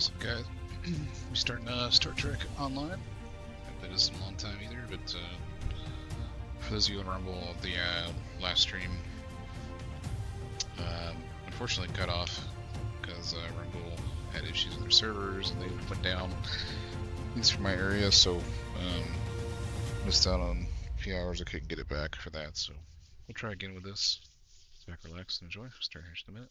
So, guys, we starting Star Trek Online. Haven't played this in a long time either, but for those of you on Rumble, the last stream unfortunately cut off because Rumble had issues with their servers and they went down, at least for my area, so missed out on a few hours. I couldn't get it back for that, so we'll try again with this. Sit back, relax, and enjoy. We'll start here in just a minute.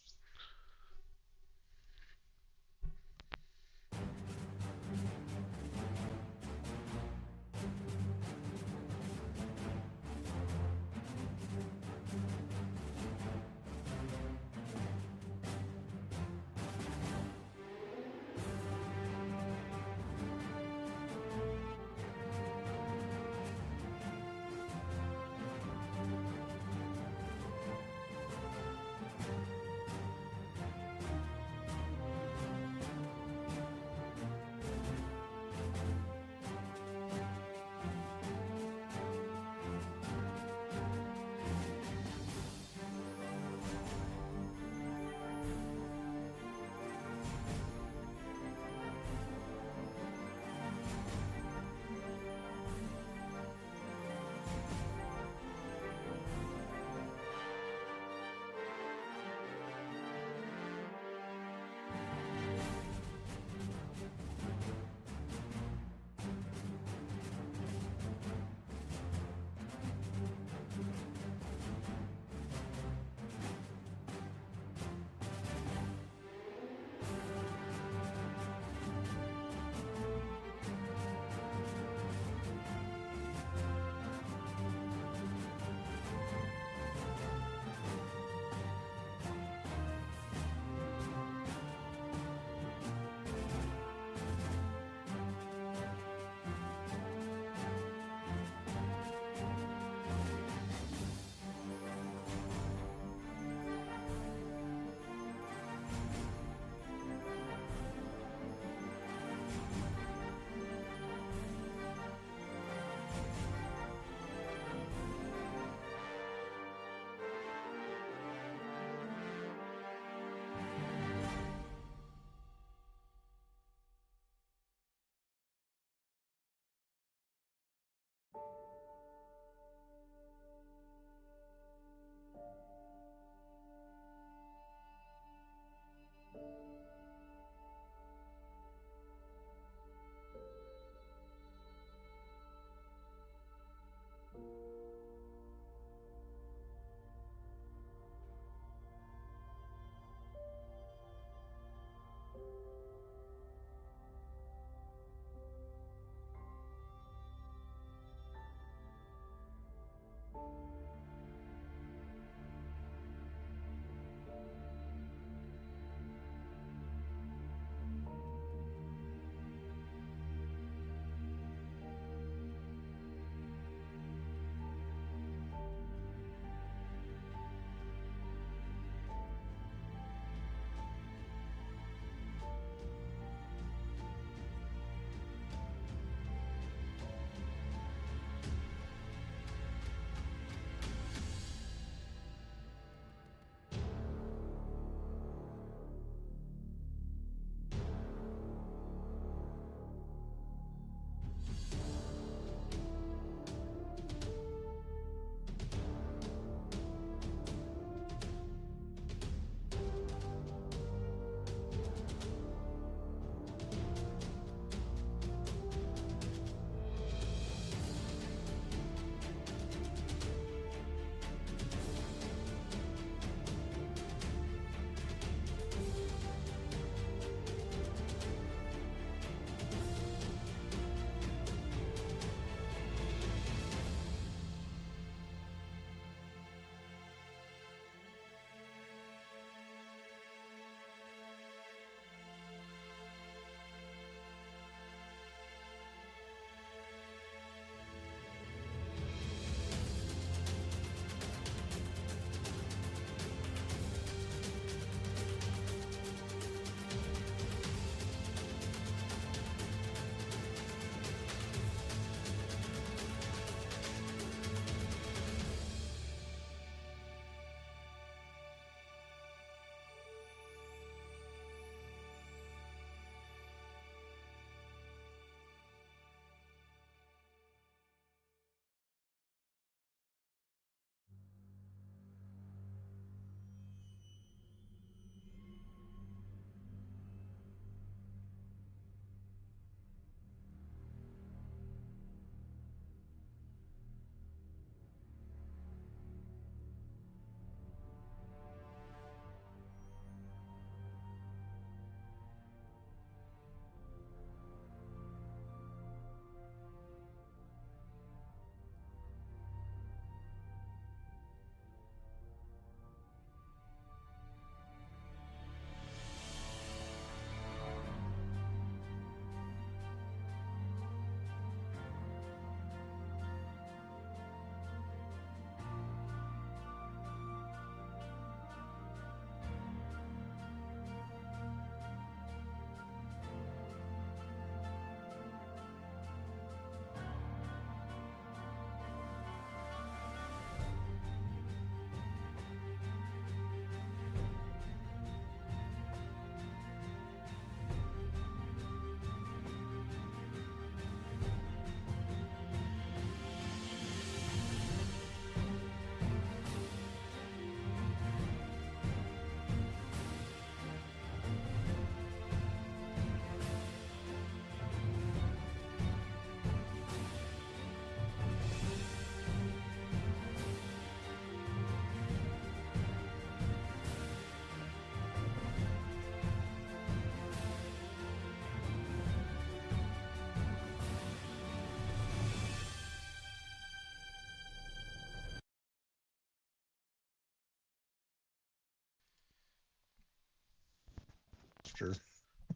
after.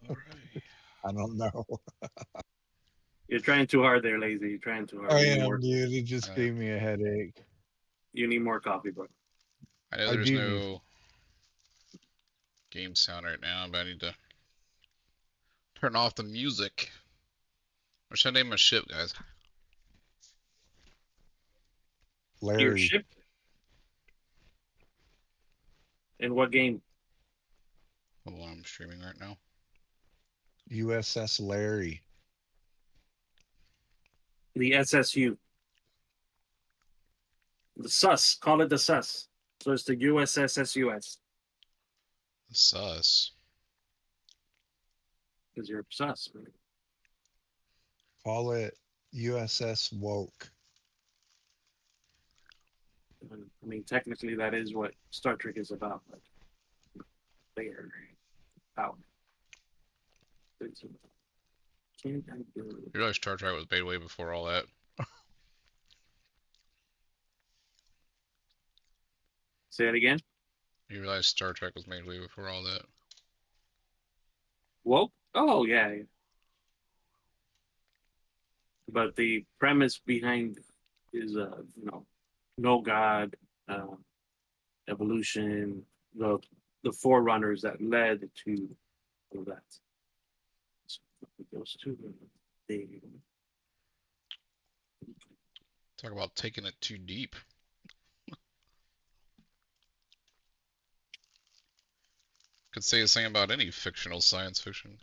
All right. I don't know. You're trying too hard there, lazy. You're trying too hard. I You need am, more. dude. It just Uh, gave me a headache. You need more coffee, bro. I know I there's do need. no game sound right now, but I need to turn off the music. What should I name my ship, guys? Your Larry, ship? In what game? The one I'm streaming right now. USS Larry. The SSU. The sus. Call it the sus. So it's the USSSUS. Sus. Because you're sus, man. Call it USS Woke. I mean, technically, that is what Star Trek is about. But they are out. Can I do You realize Star Trek was made way before all that. Say it again. You realize Star Trek was made way before all that. Woke? Oh, yeah. But the premise behind is, no God, evolution, the forerunners that led to all that. So it goes to the Talk about taking it too deep. Could say the same about any fictional science fiction.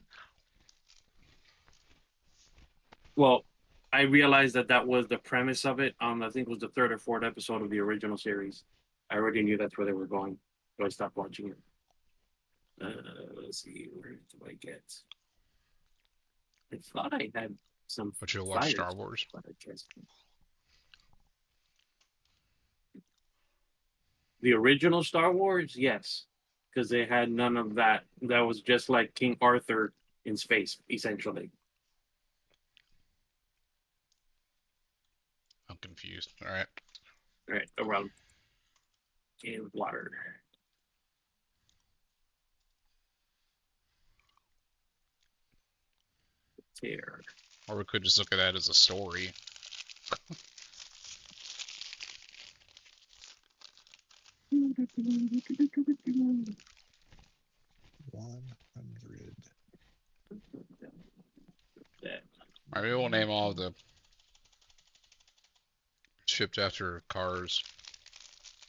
well, I realized that was the premise of it. I think it was the third or fourth episode of the original series. I already knew that's where they were going, so I stopped watching it. Let's see, where do I get? I thought I had some. But you'll watch Star Wars? But I guess the original Star Wars, yes, because they had none of that. That was just like King Arthur in space, essentially. I'm confused. All right. All right, around in water. Tear. Or we could just look at that as a story. 100. Maybe we'll name all of the shipped after cars.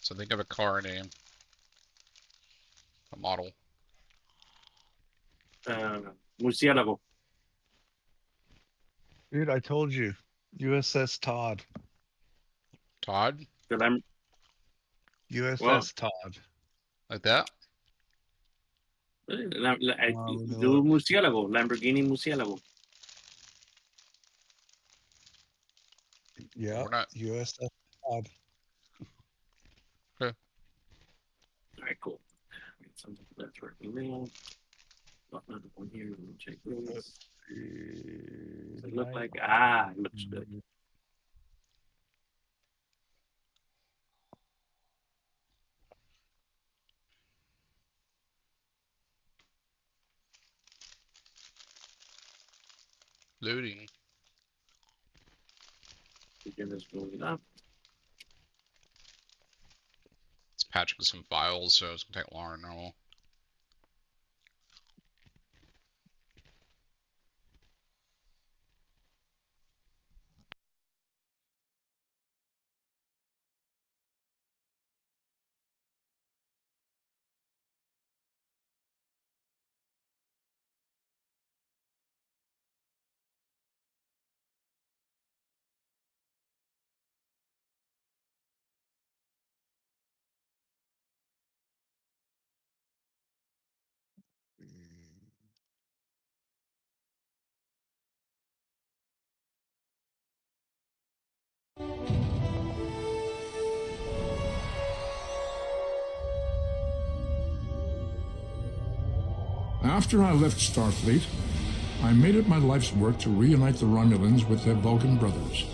So think of a car name. A model. Murciélago. Dude, I told you. USS Todd. Todd? USS Todd. Like that? Do Murciélago. Lamborghini Murciélago. Yeah, USS Todd. Okay. All right, cool. Something that's working now. Got another one here. Let me check this. Does it look like? It looks good. Loading. Begin this building up. It's patching some files, so it's gonna take longer than normal. After I left Starfleet, I made it my life's work to reunite the Romulans with their Vulcan brothers.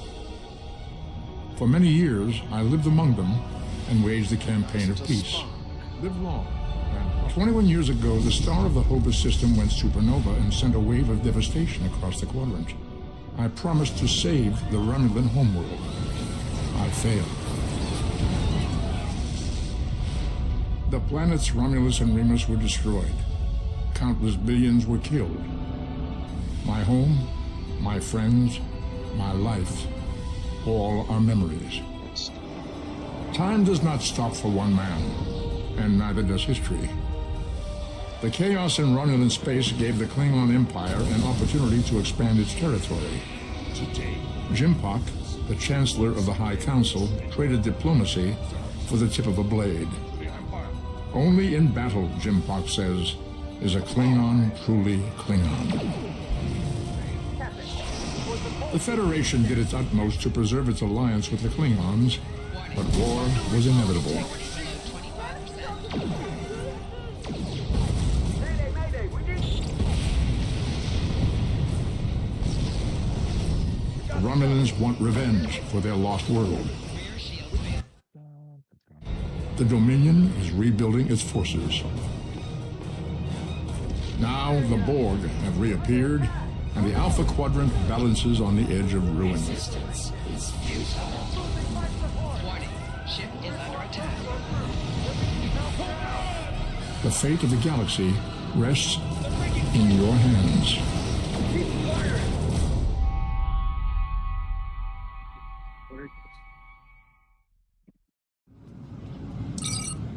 For many years, I lived among them and waged the campaign of peace. Live long and prosper. 21 years ago, the star of the Hobus system went supernova and sent a wave of devastation across the quadrant. I promised to save the Romulan homeworld. I failed. The planets Romulus and Remus were destroyed. Countless billions were killed. My home, my friends, my life, all are memories. Time does not stop for one man, and neither does history. The chaos in Romulan space gave the Klingon Empire an opportunity to expand its territory. Jimpak, the Chancellor of the High Council, traded diplomacy for the tip of a blade. Only in battle, Jimpak says, is a Klingon truly Klingon. The Federation did its utmost to preserve its alliance with the Klingons, but war was inevitable. The Romulans want revenge for their lost world. The Dominion is rebuilding its forces. Now the Borg have reappeared, and the Alpha Quadrant balances on the edge of ruin. Warning, ship is under attack. The fate of the galaxy rests in your hands.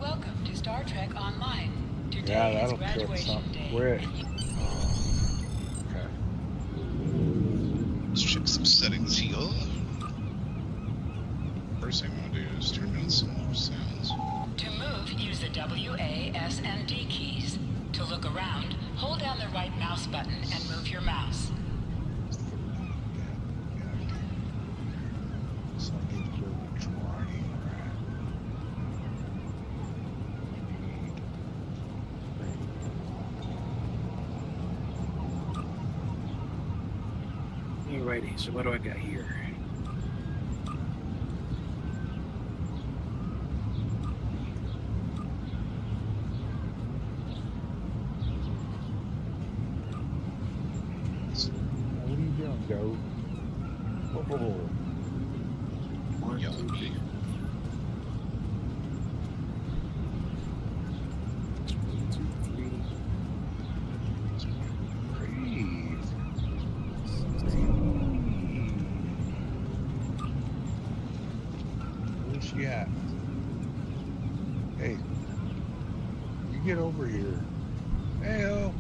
Welcome to Star Trek Online. Today Yeah, is that'll kill graduation something day. quick. Okay. Let's check some settings here. First thing I'm gonna do is turn down some more sounds. To move, use the W, A, S, and D keys. To look around, hold down the right mouse button and move your mouse. So I need to go to drawing. Alrighty, so what do I got here? What are you doing, Goat? Oh. One, Yellow two, key. Breathe. Where's she at? Hey, you get over here. Hey-o.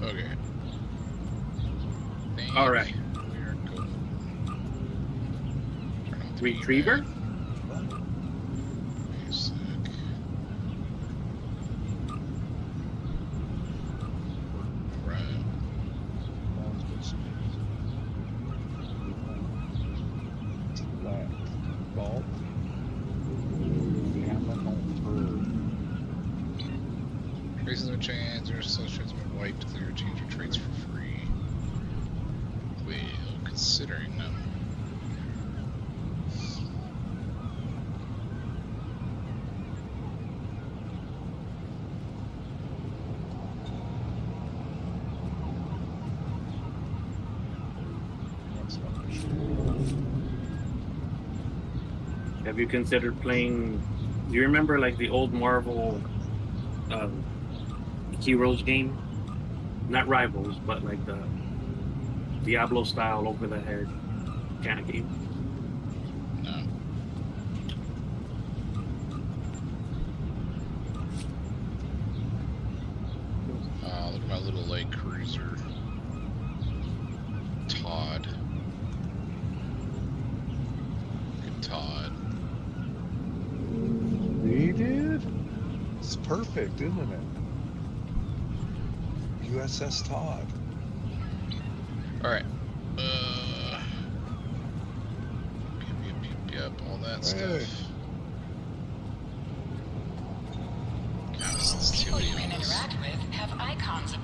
Okay. All right. We are good. Turn off the Retriever? keypad. Basic. Right. Left. Vault. Hamlet on third. Traces of chains or associates have been wiped to clear change your traits for free. Well, considering them. That's not for sure. Have you considered playing? Do you remember like the old Marvel Heroes game? Not Rivals, but like the Diablo style over the head kind of game. No. Look at my little light cruiser. Todd. Good Todd. He did? It's perfect, isn't it? USS Todd. Alright.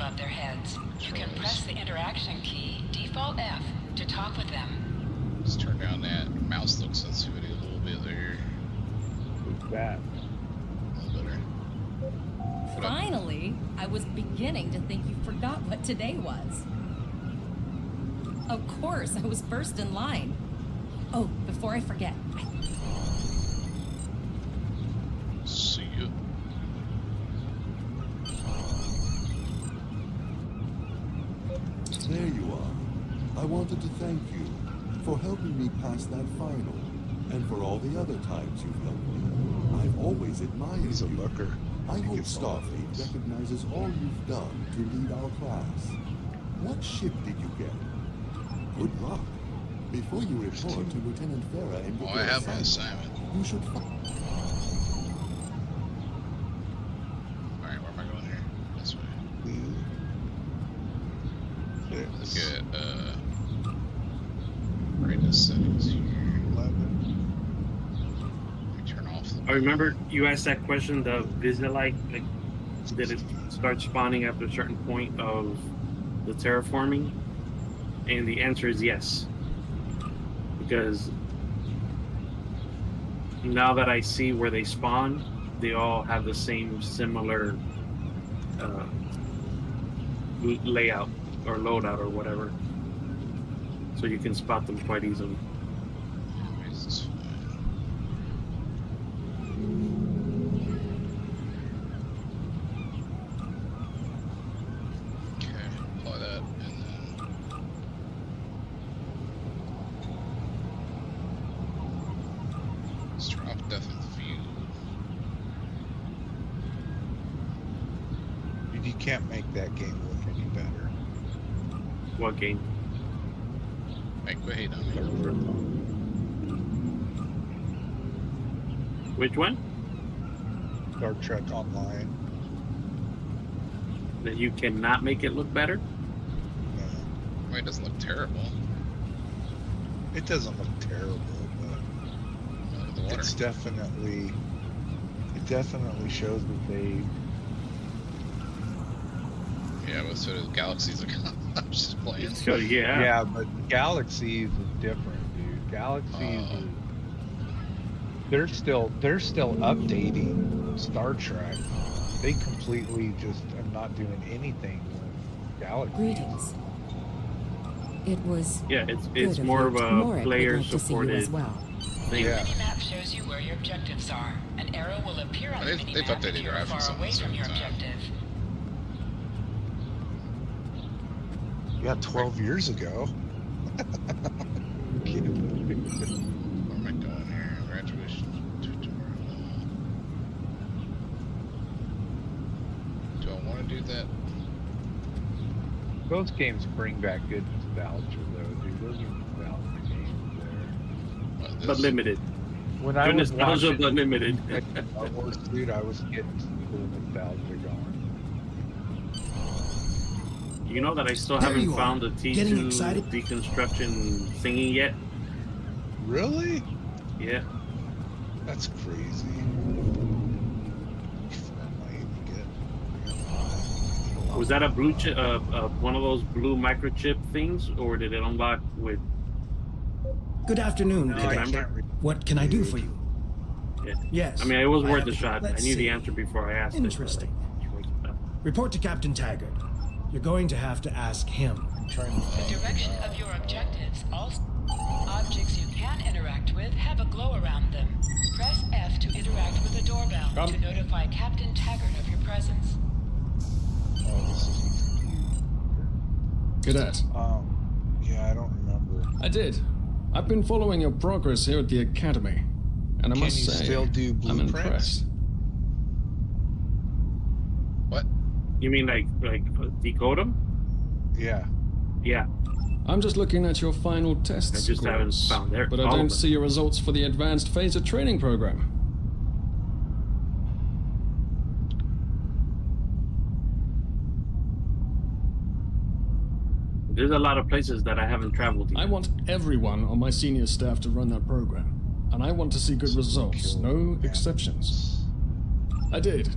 above their heads. You can press the interaction key, default F, to talk with them. Let's turn down that mouse look sensitivity a little bit there. Who's that? A little better. What up? Finally, I was beginning to think you forgot what today was. Of course, I was first in line. Oh, before I forget, See ya. There you are. I wanted to thank you for helping me pass that final, and for all the other times you've helped me. I've always admired He's a you. looker. I He hope gets all of Starfleet these. recognizes all you've done to lead our class. What ship did you get? Good luck. Before you report to Lieutenant Farah and Oh, get I your have my assignment, assignment. you should Alright, where am I going here? This way. Look at, brightness settings here. 11. Let me turn off the... I remember you asked that question, the visit like did it start spawning after a certain point of the terraforming? And the answer is yes. Because now that I see where they spawn, they all have the same similar layout or loadout or whatever. So you can spot them quite easily. Anyways, it's fine. Okay, apply that, and then... Let's drop depth of view. You can't make that game look any better. What game? Make way down Star here. Trek. Which one? Star Trek Online. That you cannot make it look better? No, Well, it doesn't look terrible. it doesn't look terrible, Look at the but water. it definitely shows that they. Yeah, but so does Galaxies. I'm just playing. So yeah. Yeah, but Galaxies is different, dude. Galaxies Oh. is. They're still updating Star Trek. They completely just are not doing anything with Galaxies. Greetings. It was Yeah, it's good more of of you. a Morek would player like to see you supported as well. thing. Yeah. Minimap shows you where your objectives are. An arrow will appear on They've the minimap updated if you're graphics far on away this from over your time. objective. Yeah, 12 years ago. Where am I going here? Graduation tutorial. Do I want to do that? Those games bring back good nostalgia, though, dude. Those are nostalgia games there. What, this? But limited. When I Good was nostalgia, watching but limited. Star Wars, dude, I was getting some cool nostalgia going. You know that I still There haven't you are. found the Getting T2 excited? deconstruction thingy yet. Really? Yeah. That's crazy. Was that a blue chip, one of those blue microchip things, or did it unlock with? Good afternoon, No, I Cadet. remember. can't re- What can I do for you? Yeah. Yes. I mean, it was worth have a it. shot. I Let's knew see. the answer before I asked Interesting. it. but, like, Report to Captain Taggart. You're going to have to ask him. I'm trying to The direction of your objectives, all objects you can interact with have a glow around them. Press F to interact with a doorbell to notify Captain Taggart of your presence. Oh, this is Cadet, yeah, I don't remember. I did. I've been following your progress here at the Academy, and I Can must you say, still do I'm blueprints? impressed. What? You mean like decode them? Yeah. Yeah. I'm just looking at your final test I just haven't scores, found there- but I all of don't them. see your results for the advanced phaser training program. There's a lot of places that I haven't traveled to. I want everyone on my senior staff to run that program, and I want to see good results, no exceptions. I did.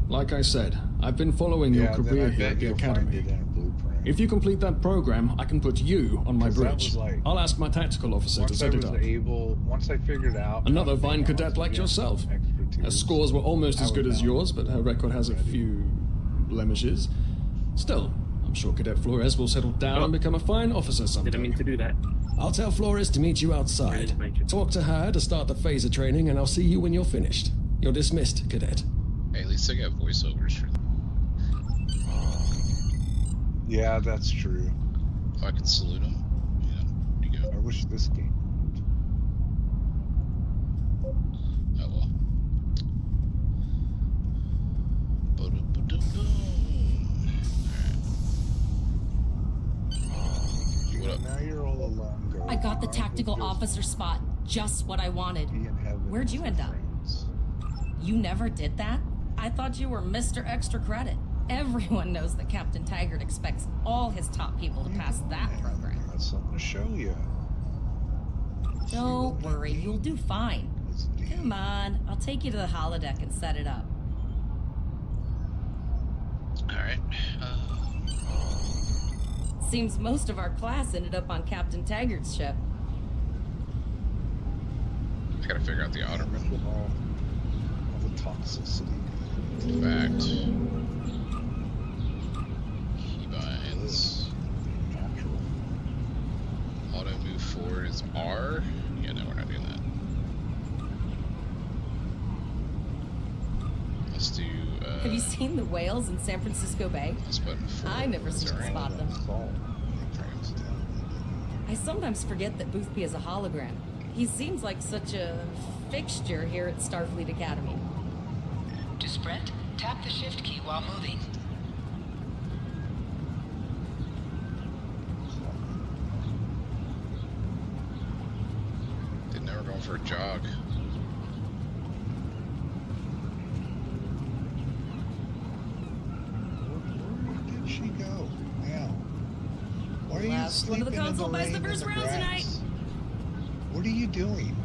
Like I said, I've been following your Yeah, then career I here bet at the you'll find Academy. it in a blueprint. If you complete that program, I can put you on my 'Cause that bridge. was like- I'll ask my tactical officer to Once I set it was up. able, once I figured out Another how to Vine make cadet like oxygen yourself. extra Her tubes, scores were almost I as good was as down. yours, but her record has a Ready. few blemishes. Still, I'm sure Cadet Flores will settle down and become a fine officer someday. Didn't mean to do that. I'll tell Flores to meet you outside. Talk to her to start the phaser training, and I'll see you when you're finished. You're dismissed, Cadet. Hey, at least I got voiceovers for them. Yeah, that's true. I can salute them. You go. I wish this game would. Oh well. Ba-da-ba-da-boom. Alright. What up? Now you're all alone, Go. I got the Alright, tactical we'll just officer spot. Just what I wanted. be in heaven Where'd you with end your up? friends. You never did that? I thought you were Mr. Extra Credit. Everyone knows that Captain Taggart expects all his top people to pass that program. I got something to show you. Don't worry, you'll do fine. Come on, I'll take you to the holodeck and set it up. Alright. Seems most of our class ended up on Captain Taggart's ship. I gotta figure out the Otterman. All the toxicity. Fact. Keybinds. Natural. Auto move forward is R. Yeah, no, we're not doing that. Let's do. Have you seen the whales in San Francisco Bay? This button forward. I never seem to Sorry. spot them. Salt. I sometimes forget that Boothby is a hologram. He seems like such a fixture here at Starfleet Academy. To sprint, tap the shift key while moving. Didn't know we're going for a jog. Where did she go? Now. Why are you Last one of the sleeping in console buys the rain first in round grass? tonight. What are you doing?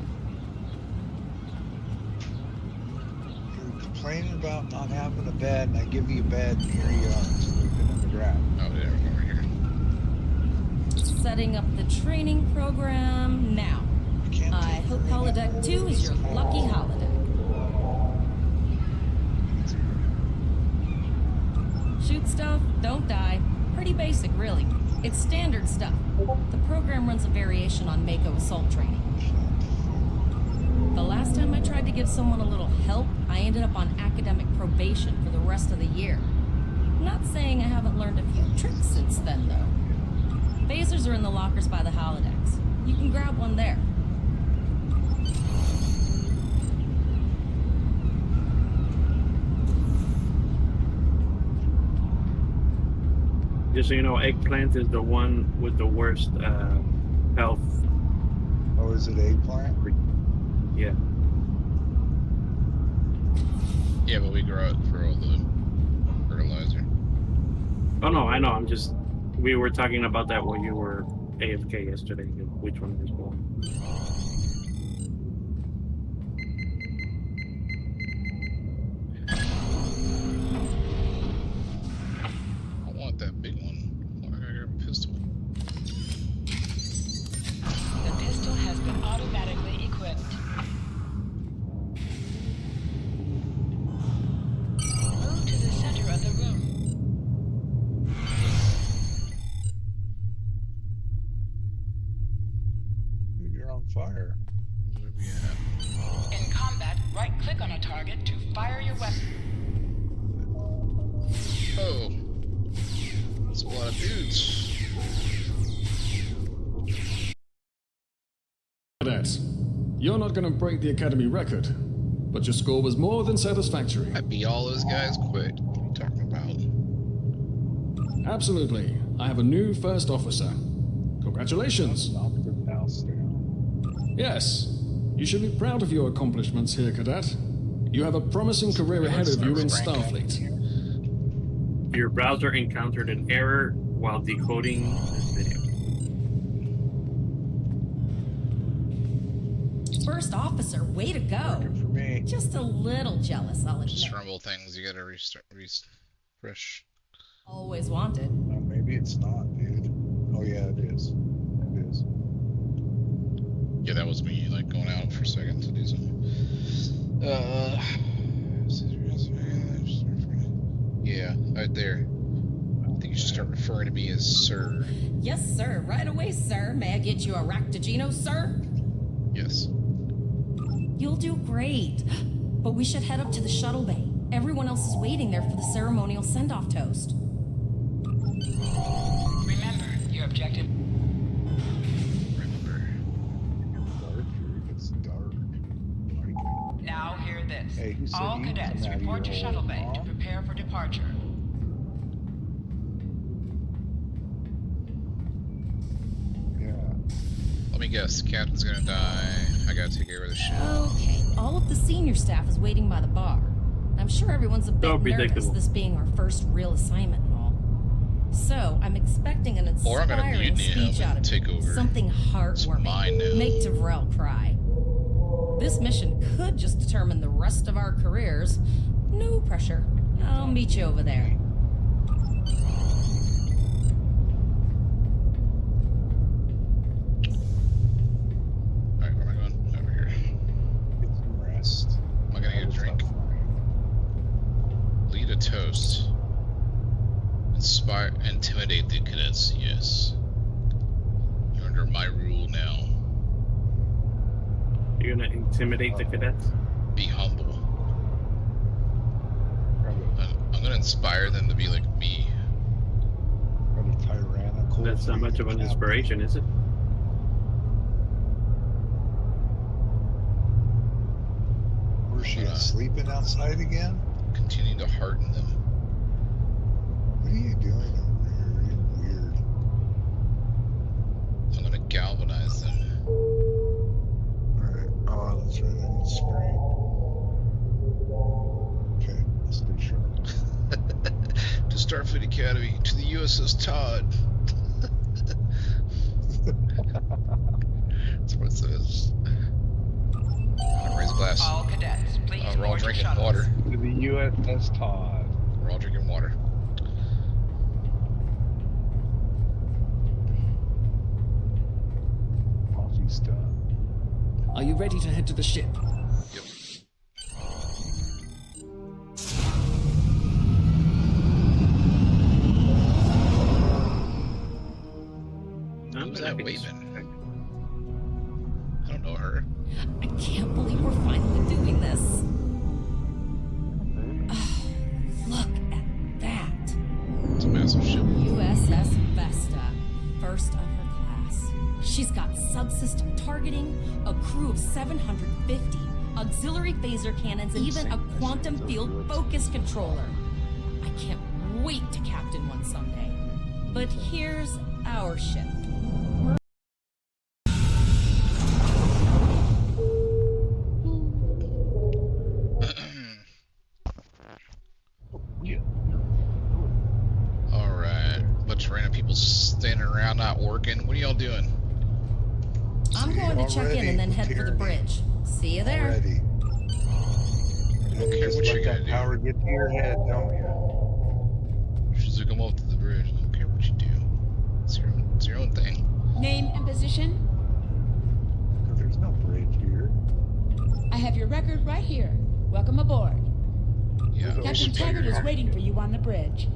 You're complaining about not having a bed, and I give you a bed, and here you are, sleeping in the grass. Oh, yeah, we're over here. Setting up the training program now. I can't I take hope her in that Holodeck 2 is your hurry. lucky holodeck. Shoot stuff, don't die. Pretty basic, really. It's standard stuff. The program runs a variation on Mako assault training. The last time I tried to give someone a little help, I ended up on academic probation for the rest of the year. Not saying I haven't learned a few tricks since then, though. Phasers are in the lockers by the holodecks. You can grab one there. Just so you know, Eggplant is the one with the worst health. Oh, is it eggplant? Yeah. Yeah, but we grow it for all the fertilizer. Oh no, I know. I'm just. We were talking about that while you were AFK yesterday. Which one was born? I want that big one. Why do I grab a pistol? The pistol has been automatically equipped. Move to the center of the room. You're on fire. Where we at? In combat, right-click on a target to fire your weapon. Oh, that's a lot of dudes. Cadets, you're not going to break the Academy record, but your score was more than satisfactory. I beat all those guys quick. What are you talking about? Absolutely. I have a new first officer. Congratulations. Knock the house down. Yes, you should be proud of your accomplishments here, Cadet. You have a promising career ahead of you in Starfleet. Your browser encountered an error while decoding this video. First officer, way to go. Good for me. me. Just a little jealous, I'll admit. Just rumble things. You gotta refresh. Always wanted. Oh, maybe it's not, dude. Oh yeah, it is. It is. Yeah, that was me, like, going out for a second to do something. Yeah, right there. I think you should start referring to me as Sir. Yes, sir. Right away, sir. May I get you a Ractigino, sir? Yes. You'll do great. But we should head up to the shuttle bay. Everyone else is waiting there for the ceremonial send-off toast. Remember, your objective. Remember. It's dark. Like, Now hear this. Hey, who said All you cadets come out of report to your shuttle hole, bay to Mom? prepare for departure. yeah. Let me guess, the captain's gonna die. I gotta take care of the ship. Okay, all of the senior staff is waiting by the bar. I'm sure everyone's a bit So nervous, predictable. this being our first real assignment and all. So, I'm expecting an Or I'm gonna inspiring mutiny him speech out and of take you. over. Something It's heartwarming. mine now. Make Devrel cry. This mission could just determine the rest of our careers. No pressure. I'll meet you over there. Alright, where am I going? Over here. Get some rest. Am I gonna get a It's drink? not fine. Lead a toast. Inspire, intimidate the cadets, yes. You're under my rule now. You're gonna intimidate the cadets? Be humble. Probably, I'm gonna inspire them to be like me. probably tyrannical. That's not much of an inspiration, is it? Where's she sleeping outside again? Continue to hearten them. What are you doing over here? You're weird. I'm gonna galvanize them. Alright. Oh, that's right. I need spray. Okay, let's do sure. To Starfleet Academy, to the USS Todd. That's what it says. I raise a glass. All cadets, please We're all board your drinking shuttles. water. To the USS Todd. We're all drinking water. Coffee's done. Are you ready to head to the ship? Yep. Who's that waving? I don't know her. I can't believe we're finally doing this. Look at that. It's a massive ship. USS Vesta, first of her class. She's got subsystem targeting, a crew of 750, auxiliary phaser cannons, and even a quantum field focus controller. I can't wait to captain one someday. But here's our ship. Yeah. Alright. Bunch of random people standing around not working. What are y'all doing? I'm going to check in and then head for the bridge. See you there. Already. I don't care what you're gonna do. Power get to your head, don't you? She's like, I'm off to the bridge. I don't care what you do. It's your own thing. Name and position? There's no bridge here. I have your record right here. Welcome aboard. Yeah. Captain Taggart is waiting for you on the bridge.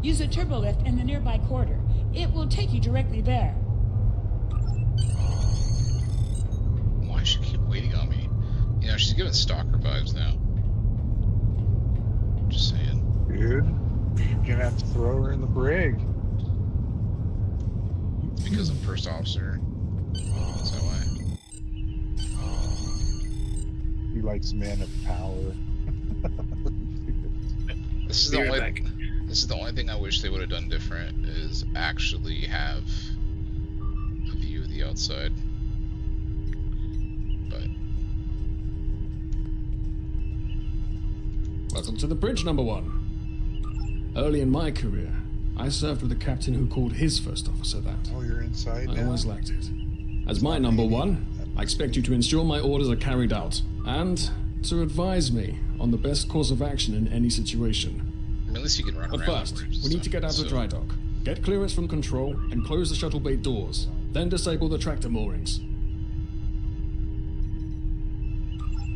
Use a turbolift in the nearby quarter. It will take you directly there. Why does she keep waiting on me? You know, she's giving stalker vibes now. Just saying. Dude, you're gonna have to throw her in the brig. Because I'm first officer. Is that why? He likes men of power. This is Be the right only. back. This is the only thing I wish they would have done different. Is actually have a view of the outside. But Welcome to the bridge, number one. Early in my career, I served with a captain who called his first officer that. Oh, you're inside I now? always liked it. As my number one, I expect you to ensure my orders are carried out. And, to advise me on the best course of action in any situation. I mean, at least you can run But around. first, afterwards we and need to get out stuff, of so- dry dock. Get clearance from control and close the shuttle bay doors. Then disable the tractor moorings.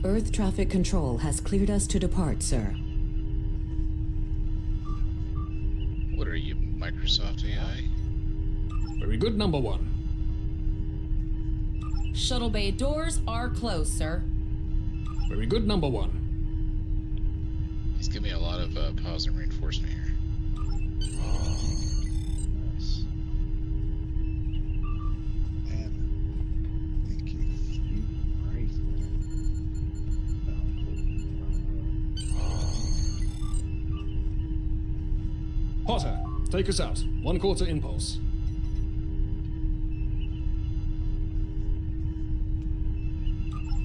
Earth traffic control has cleared us to depart, sir. What are you, Microsoft AI? Very good, number one. Shuttle bay doors are closed, sir. Very good, number one. He's giving me a lot of positive reinforcement here. Nice. Man, thank you. Right. Potter, take us out. 1/4 impulse.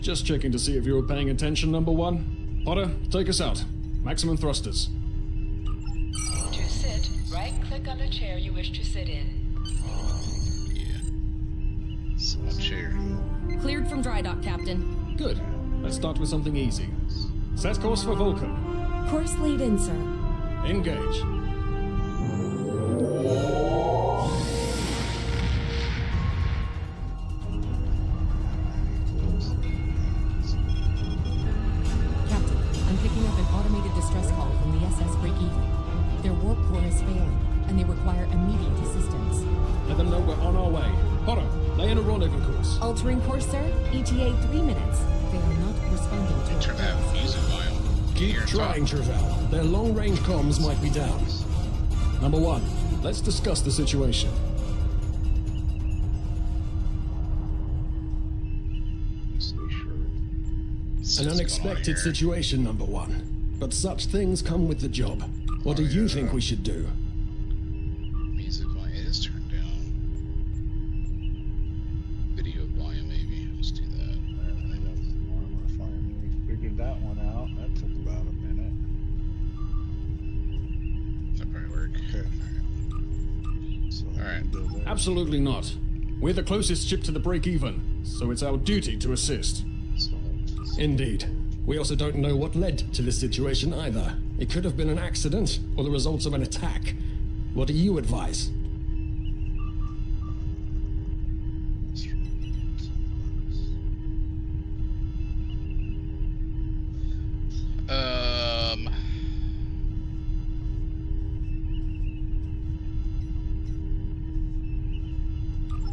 Just checking to see if you were paying attention, number one. Potter, take us out. Maximum thrusters. To sit, right-click on the chair you wish to sit in. Yeah. Small chair. Cleared from dry dock, Captain. Good. Let's start with something easy. Set course for Vulcan. Course laid in, sir. Engage. Captain, I'm picking up an automated distress call from the SS Breakeven. Their warp core is failing, and they require immediate assistance. Let them know we're on our way. Potter, lay in a rendezvous course. Altering course, sir. ETA 3 minutes. They are not responding to Turn that music volume. Keep trying, Travell. Their long-range comms might be down. Number one, let's discuss the situation. Stay sure. An unexpected situation, number one. But such things come with the job. What do you think we should do? Music volume is turned down. Video volume, maybe. Let's do that. Armor finally figured that one out. That took about a minute. That probably work. Okay. So Alright. go there. Absolutely not. We're the closest ship to the break-even, so it's our duty to assist. Indeed. We also don't know what led to this situation either. It could have been an accident, or the results of an attack. What do you advise?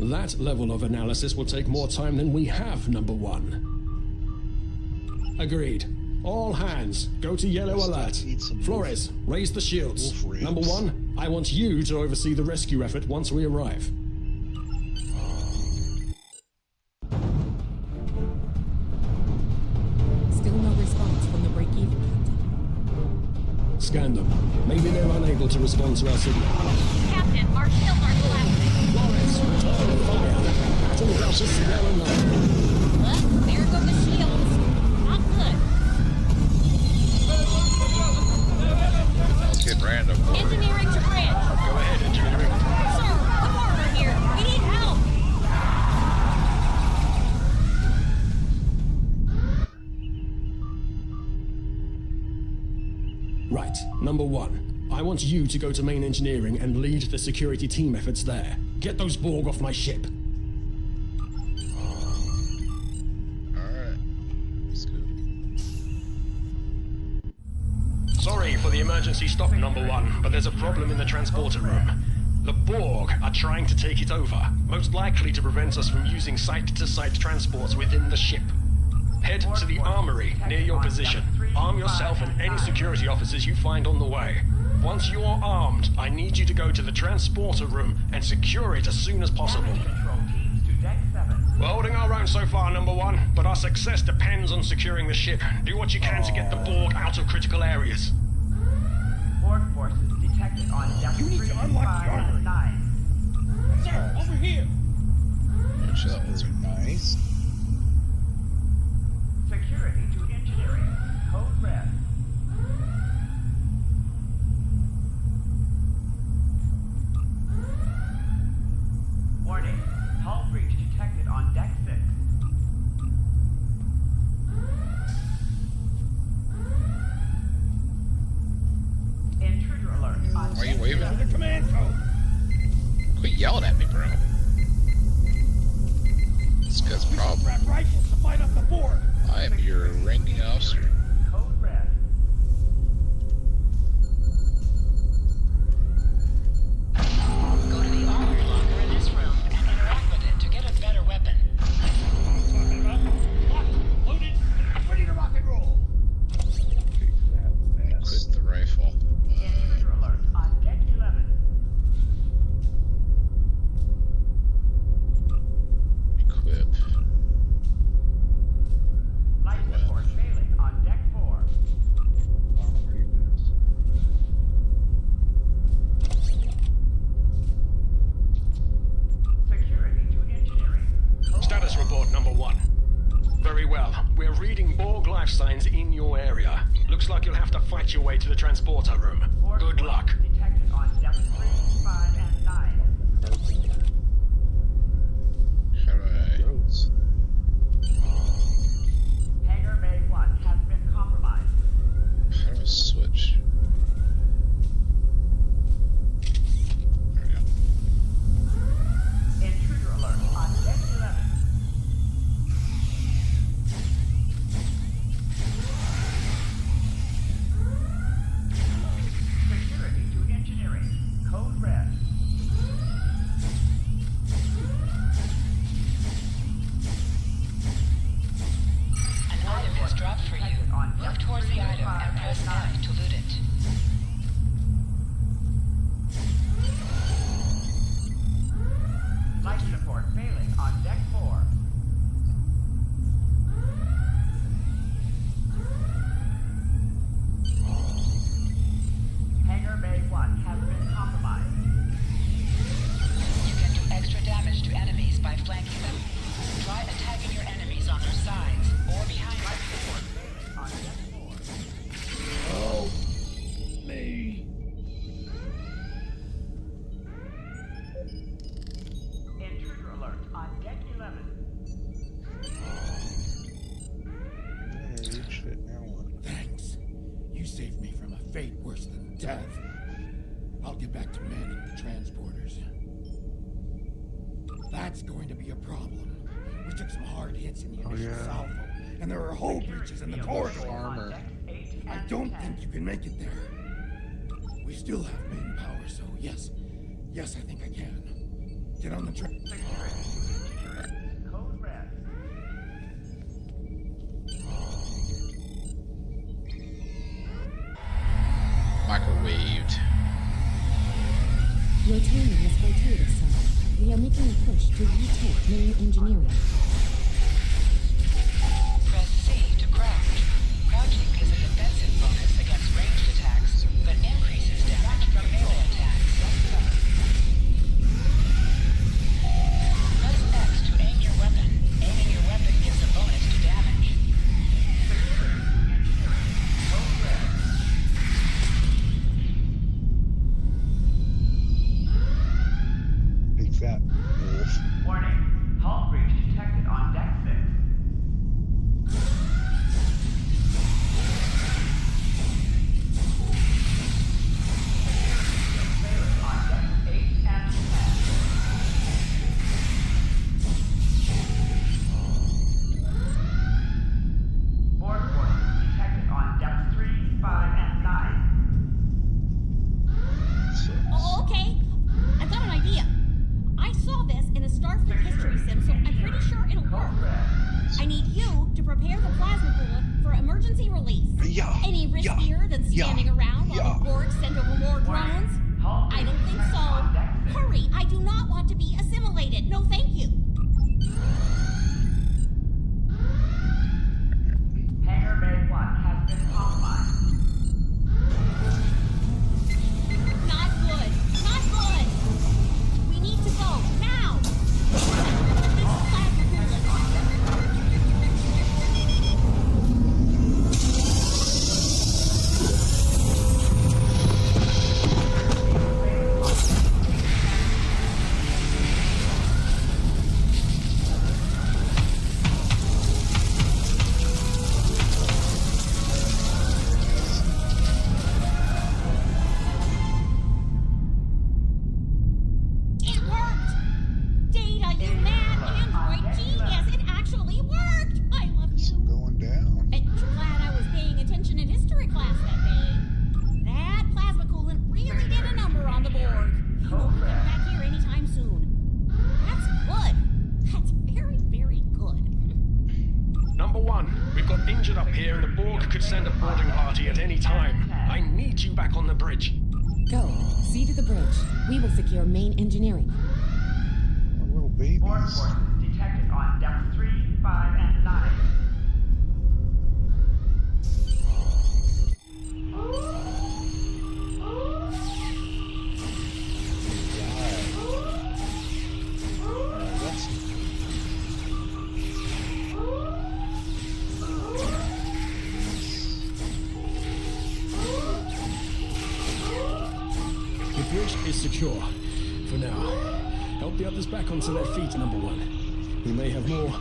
That level of analysis will take more time than we have, number one. Agreed. All hands, go to yellow alert. Flores, raise the shields. Number one, I want you to oversee the rescue effort once we arrive. Still no response from the break-even, Captain. Scan them. Maybe they're unable to respond to our signal. Captain, our shields are collapsing. Flores, return fire. Battle Delta Sierra 9. What? There go the shields. Not good. Let's get Brando forward. Engineering to bridge. Go ahead, engineering. Sir, the farmer here. We need help. Right, number one. I want you to go to main engineering and lead the security team efforts there. Get those Borg off my ship. Alright. Let's go. Sorry for the emergency stop, number one, but there's a problem in the transporter room. The Borg are trying to take it over, most likely to prevent us from using site-to-site transports within the ship. Head to the armory near your position. Arm yourself and any security officers you find on the way. Once you're armed, I need you to go to the transporter room and secure it as soon as possible. We're holding our own so far, number one, but our success depends on securing the ship. Do what you can to get the Borg out of critical areas. Borg forces detected on depth 359. Sir, over here. Those are nice. Security to engineering. Code red. Warning. Hull breach detected on deck 6. command code. Quit yelling at me, bro. This guy's problem. Grab rifles to fight up the Borg. I am your ranking officer. Code red. Go to the armor locker in this room and interact with it to get a better weapon. Talking about locked, loaded, ready to rock and roll. Quit the rifle. Intruder alert on deck 11. Equip. Life support failing on deck 4. Security to engineering. Code Status report number 1. Very well. We're reading Borg life signs in your area. Looks like you'll have to fight your way to the transporter room. Borg Good luck. detected on depth 3, 5, and 9. How do I... Hangar Bay 1 has been compromised. How do I switch? There we go. Intruder alert on deck 11. Security to engineering. Code red. An item has dropped for you. Look towards the item and press F to loot it. Life support failing on deck 4. Hangar Bay 1 has been compromised. You can do extra damage to enemies by flanking them. Try attacking your enemies on their sides or behind them. Failing on deck 4. Oh, me. Intruder alert on deck 11. Thanks. You saved me from a fate worse than death. I'll get back to manning the transporters. That's going to be a problem. We took some hard hits in the initial salvo, and there are hull breaches in the corridor. On decks 8 I and don't 10. think you can make it there. We still have main power, so yes, I think I can. Get on the train. Security to engineering. Code red. Microwaved. Your timing is fortuitous, son. We are making a push to retake main engineering. Press C to crouch. Crouching is a defensive bonus against ranged attacks, but increases damage from melee attacks. Press X to aim your weapon. Aiming your weapon gives a bonus to damage. Take that, wolf. Warning. Hull breach detected on deck 6. Failing on deck 8 and 10. Borg forces detected on depth 3, 5, and 9. Oh, okay. I've got an idea. I saw this in a Starfleet history sim, so I'm pretty sure it'll work. I need you to prepare the plasma cooler for emergency release. Yeah. Any riskier than standing around while the Borg send over more drones? I don't think so. Hurry! I do not want to be assimilated. No, thank you. Hangar Bay 1 has been compromised. Not good. Not good. We need to go now. This plasma cooler. any time. I need you back on the bridge. Go. See to the bridge. We will secure main engineering. Our little babies. Borg forces detected on depth 3, 5, and 9. The bridge is secure. For now. Help the others back onto their feet, number one. We may have more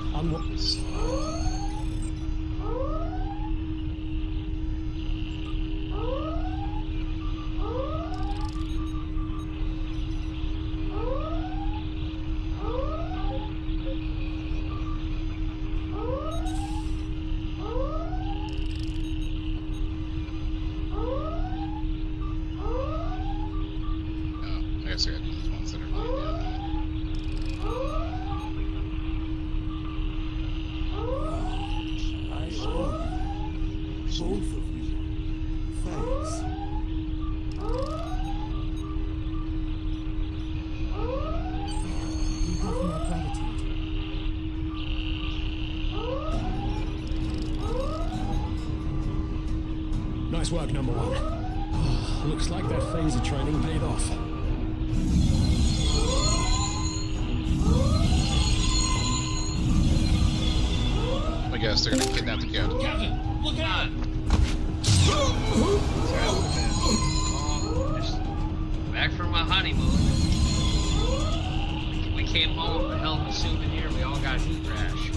I guess I gotta do these ones that are laying down. I owe you. Both of you. Thanks. You have my gratitude. Nice work, number one. Looks like that phaser training paid off. I guess they're gonna kidnap the captain. Captain, look out! Just back from my honeymoon. We came home with a hell of a souvenir. We all got heat rash.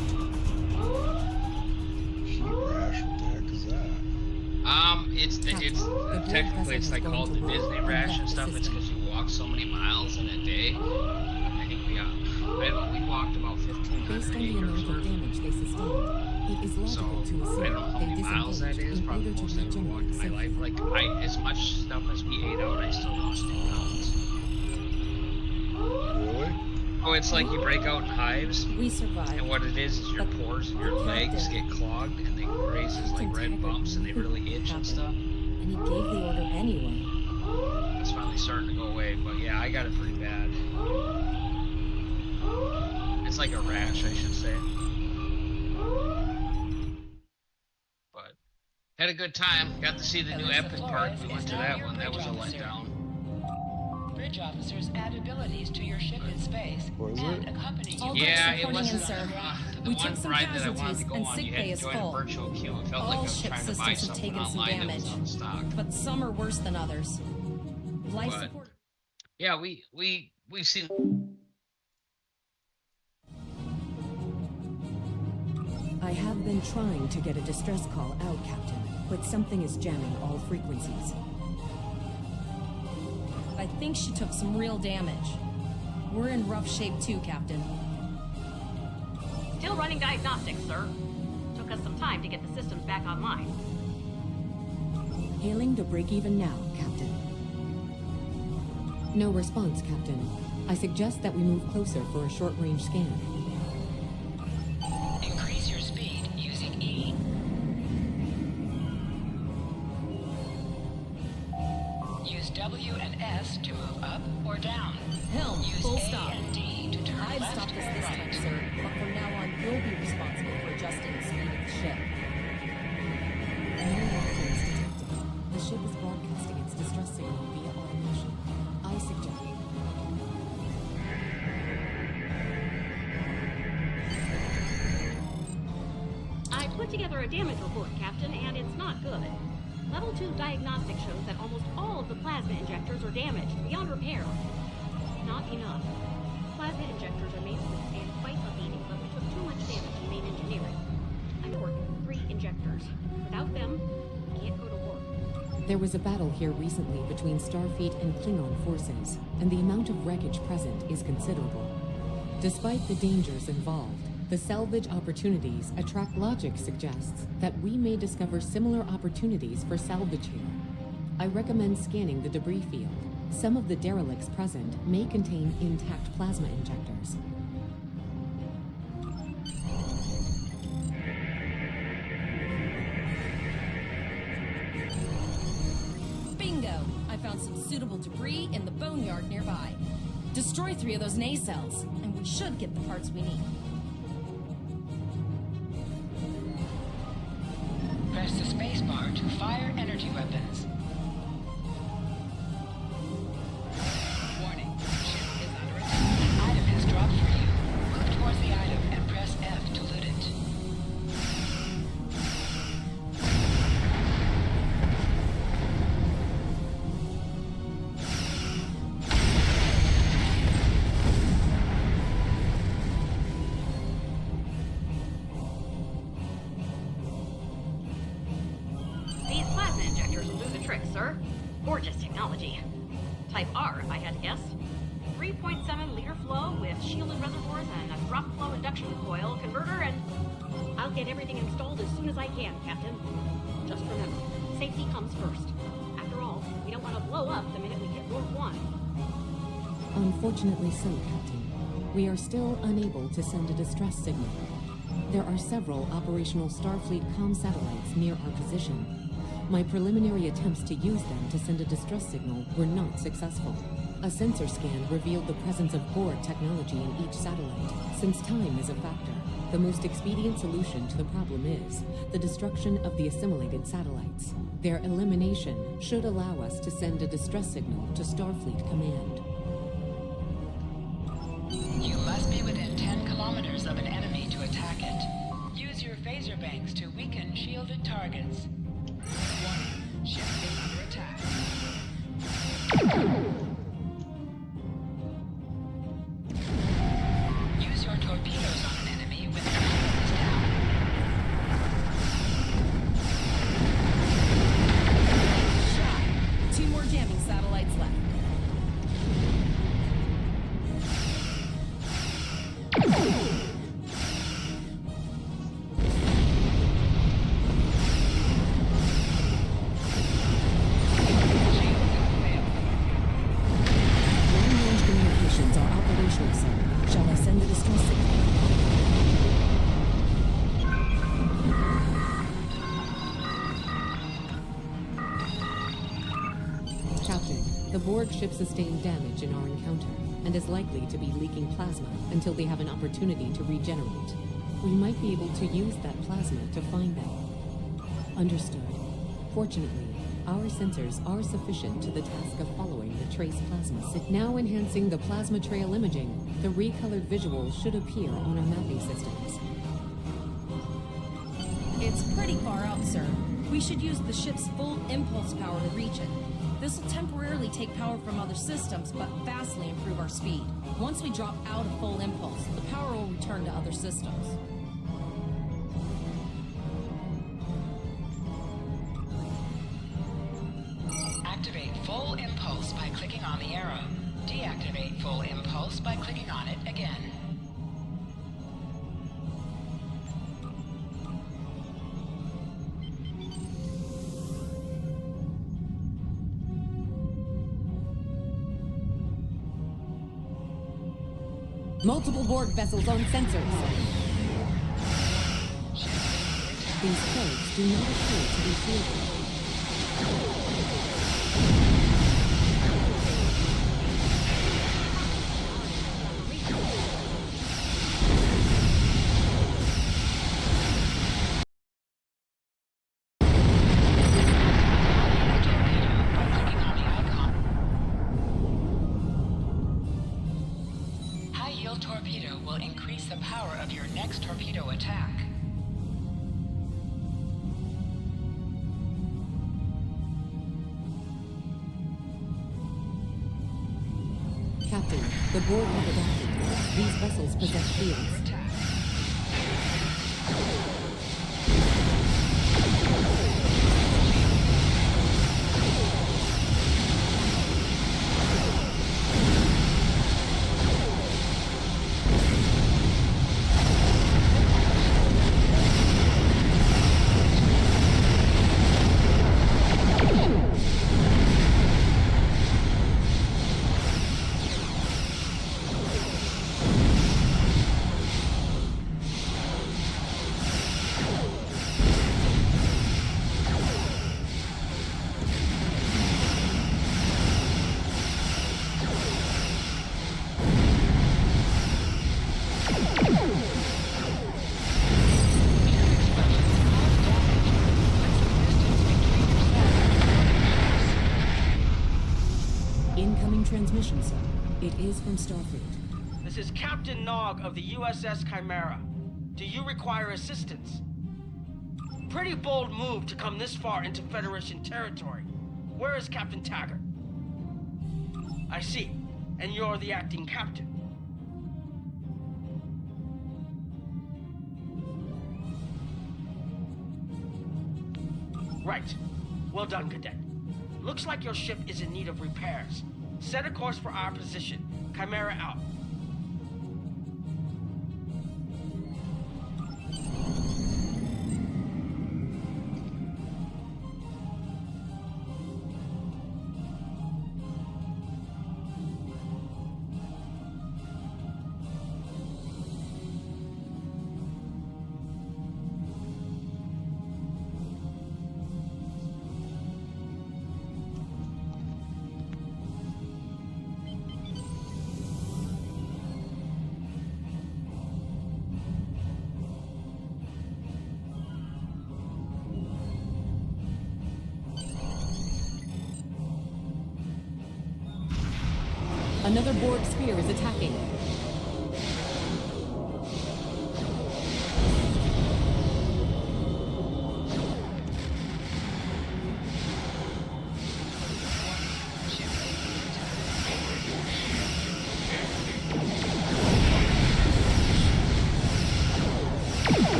Heat rash? What the heck is that? It's technically it's like called the Disney rash and stuff. It's because you walk so many miles in a day. I think we walked about 1,500 Based on the amount acres of worth. damage they sustained, it is So logical to I assume don't know how they many miles that disengaged is. in Probably order to most I ever walked in my regenerate life. Like as much stuff as we ate out, I still lost 2 pounds. Really? Oh, it's like you break out in hives. We survived. And what it is your pores and your legs get clogged and they raise as like red bumps and they really itch and stuff. And he gave the order anyway. It's finally starting to go away, but yeah, I got it pretty bad. It's like a rash, I should say. But had a good time. Got to see the new Epic Park. We went to that one. That was a letdown. Bridge officers add abilities to your ship in space and accompany you. Yeah, it reporting in, wasn't sir. the We one took some ride that I wanted casualties to go and on. sick You bay had to is join full. a virtual queue. It felt All like I was ship trying to buy systems have something taken some online that was damage, out of stock. but some are worse than others. Life But support. yeah, we've seen. I have been trying to get a distress call out, Captain, but something is jamming all frequencies. I think she took some real damage. We're in rough shape too, Captain. Still running diagnostics, sir. Took us some time to get the systems back online. Hailing to break even now, Captain. No response, Captain. I suggest that we move closer for a short-range scan. Increase your speed using E. Use W and S to move up or down. Helm, Use full A stop. and D to turn I've left stopped us or this right. time, sir, but from now on, you'll be responsible for adjusting the speed of the ship. No warplanes detected. The ship is broadcasting its distress signal via automation. I suggest... I put together a damage report, Captain, and it's not good. Level 2 diagnostic shows that almost all of the plasma injectors are damaged beyond repair. Not enough. Plasma injectors are made to withstand quite a beating, but we took too much damage in main engineering. I'm working 3 injectors. Without them, we can't go to work. There was a battle here recently between Starfleet and Klingon forces, and the amount of wreckage present is considerable. Despite the dangers involved, the salvage opportunities attract logic suggests that we may discover similar opportunities for salvage here. I recommend scanning the debris field. Some of the derelicts present may contain intact plasma injectors. found some suitable debris in the boneyard nearby. Destroy 3 of those nacelles, and we should get the parts we need. Press the spacebar to fire energy weapons. Warning, ship is under attack. An item has dropped for you. Move towards the item and press F to loot it. These plasma injectors will do the trick, sir. Gorgeous technology. Type R, if I had to guess. 3.7 liter flow with shielded reservoirs and a drop flow induction coil converter, and I'll get everything installed as soon as I can, Captain. Just remember, safety comes first. After all, we don't want to blow up the minute we hit Warp 1. Unfortunately so, Captain. We are still unable to send a distress signal. There are several operational Starfleet comm satellites near our position. My preliminary attempts to use them to send a distress signal were not successful. A sensor scan revealed the presence of Borg technology in each satellite. Since time is a factor, the most expedient solution to the problem is the destruction of the assimilated satellites. Their elimination should allow us to send a distress signal to Starfleet Command. You must be within 10 kilometers of an enemy to attack it. Use your phaser banks to weaken shielded targets. Warning, ship is under attack. Use your torpedoes on an enemy when the shield is down. Shot. 2 more jamming satellites left. Long-range communications are operational, sir. Shall I send the distress signal? Captain, the Borg ship sustained damage in our encounter and is likely to be leaking plasma until they have an opportunity to regenerate. We might be able to use that plasma to find them. Understood. Fortunately, our sensors are sufficient to the task of following the trace plasma. Now enhancing the plasma trail imaging, the recolored visuals should appear on our mapping systems. It's pretty far out, sir. We should use the ship's full impulse power to reach it. This will temporarily take power from other systems, but vastly improve our speed. Once we drop out of full impulse, the power will return to other systems. Activate full impulse by clicking on the arrow. Deactivate full impulse by clicking on it again. Multiple Borg vessels on sensors. These probes do not appear to be shielded. High-yield torpedo will increase the power of your next torpedo attack. Captain, the Borg have adapted. These vessels possess shields. transmission, sir. It is from Starfleet. This is Captain Nog of the USS Chimera. Do you require assistance? Pretty bold move to come this far into Federation territory. Where is Captain Taggart? I see. And you're the acting captain. Right. Well done, Cadet. Looks like your ship is in need of repairs. Set a course for our position. Chimera out. Another Borg sphere is attacking.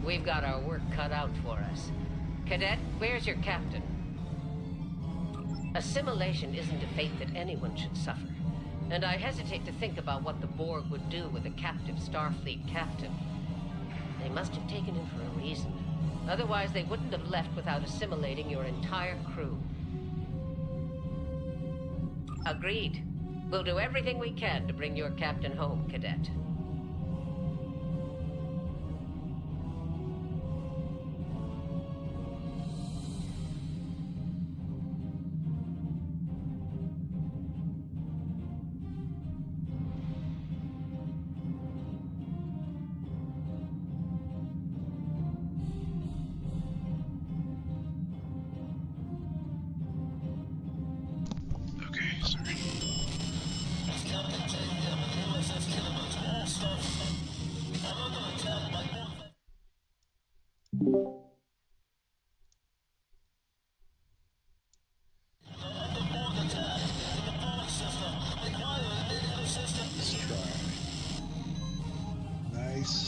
We've got our work cut out for us. Cadet, where's your captain? Assimilation isn't a fate that anyone should suffer, and I hesitate to think about what the Borg would do with a captive Starfleet captain. They must have taken him for a reason. Otherwise, they wouldn't have left without assimilating your entire crew. Agreed. We'll do everything we can to bring your captain home, Cadet.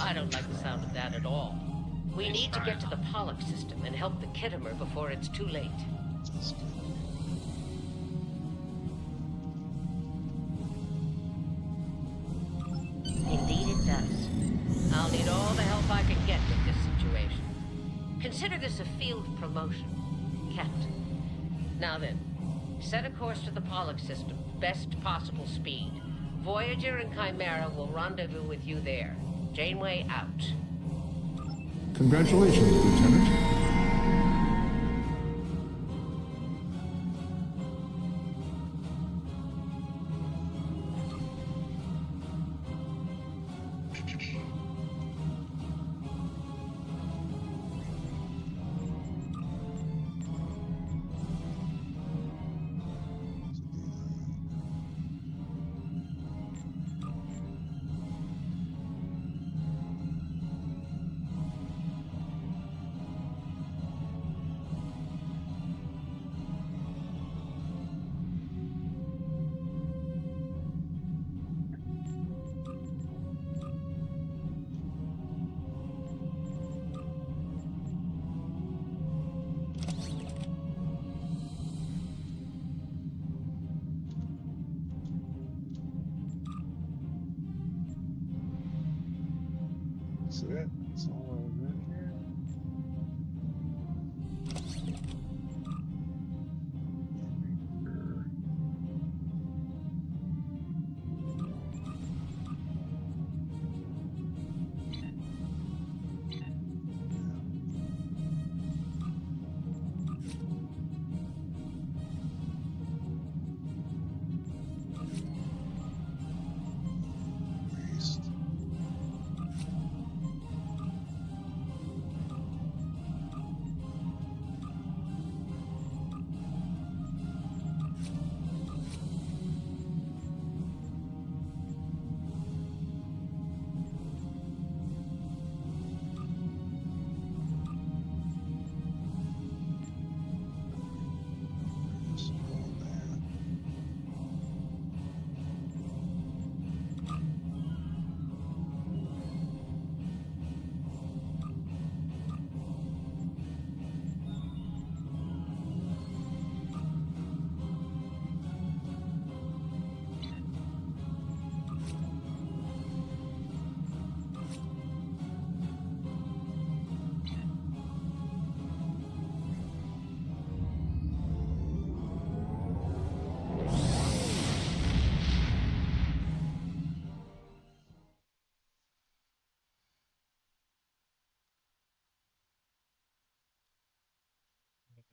I don't like the sound of that at all. We need to get to the Pollock system and help the Kittimer before it's too late. Indeed it does. Consider this a field promotion, Captain. Now then, set a course to the Pollock system, best possible speed. Voyager and Chimera will rendezvous with you there. Janeway out. Congratulations, Lieutenant. That's it. That's all I was in here.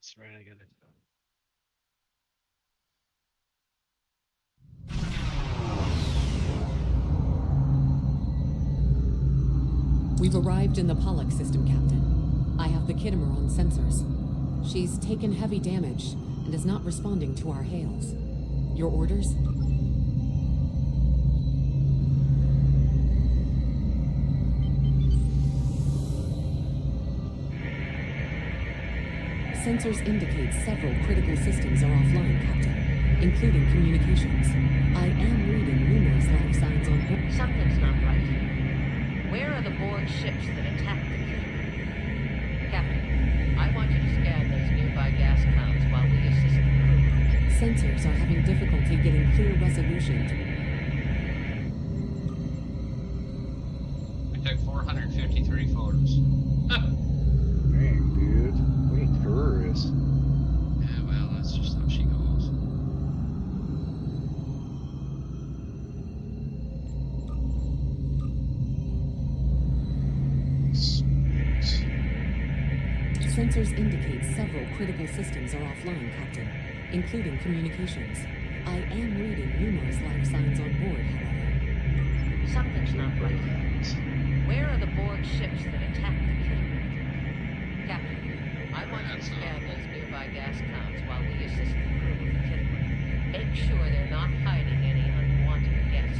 That's right, I got it. We've arrived in the Pollock system, Captain. I have the Kittimer on sensors. She's taken heavy damage and is not responding to our hails. Your orders? Sensors indicate several critical systems are offline, Captain, including communications. I am reading numerous life signs on board. Something's not right. Where are the Borg ships that attacked the Kittimer? Captain, I want you to scan those nearby gas counts while we assist the crew. Sensors are having difficulty getting clear resolution. I took 453 photos. Dang, dude. What a tourist. Yeah, well, that's just how she goes. Sensors indicate several critical systems are offline, Captain, including communications. I am reading numerous life signs on board, however. Something's not right. Where are the Borg ships that attacked the Kittimer? Captain, I want you to scan those nearby gas counts while we assist the crew of the Kittimer. Make sure they're not hiding any unwanted guests.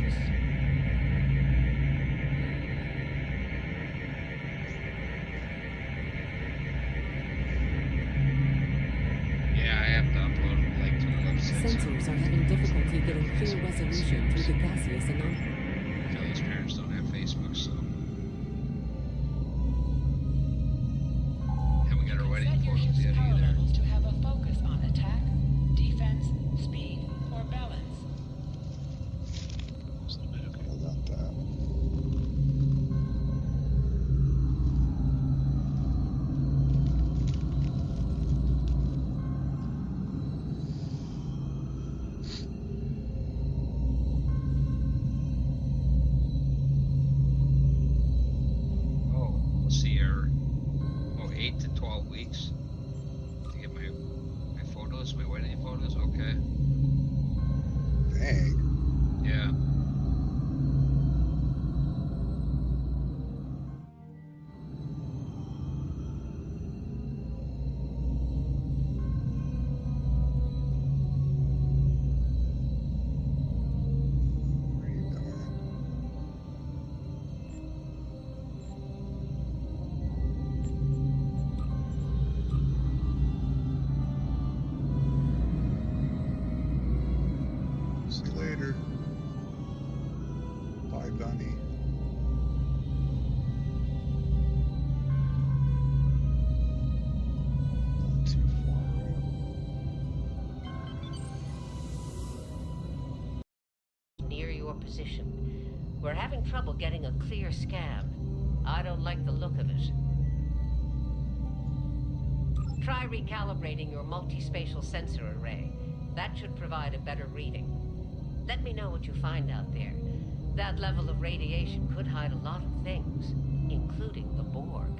Yeah, I have to upload a link to the website. Sensors are having difficulty getting clear resolution through the gaseous anomaly. Kelly's parents don't have Facebook, so. Haven't got her wedding Set your photos ship's yet power either. levels to have a focus on attack, defense, speed, or balance. I got that. weeks to get my photos, my wedding photos. Okay. Dang. Yeah. See you later. Bye, Gunny. Not too far out. Near your position. We're having trouble getting a clear scan. I don't like the look of it. Try recalibrating your multispatial sensor array. That should provide a better reading. Let me know what you find out there. That level of radiation could hide a lot of things, including the Borg.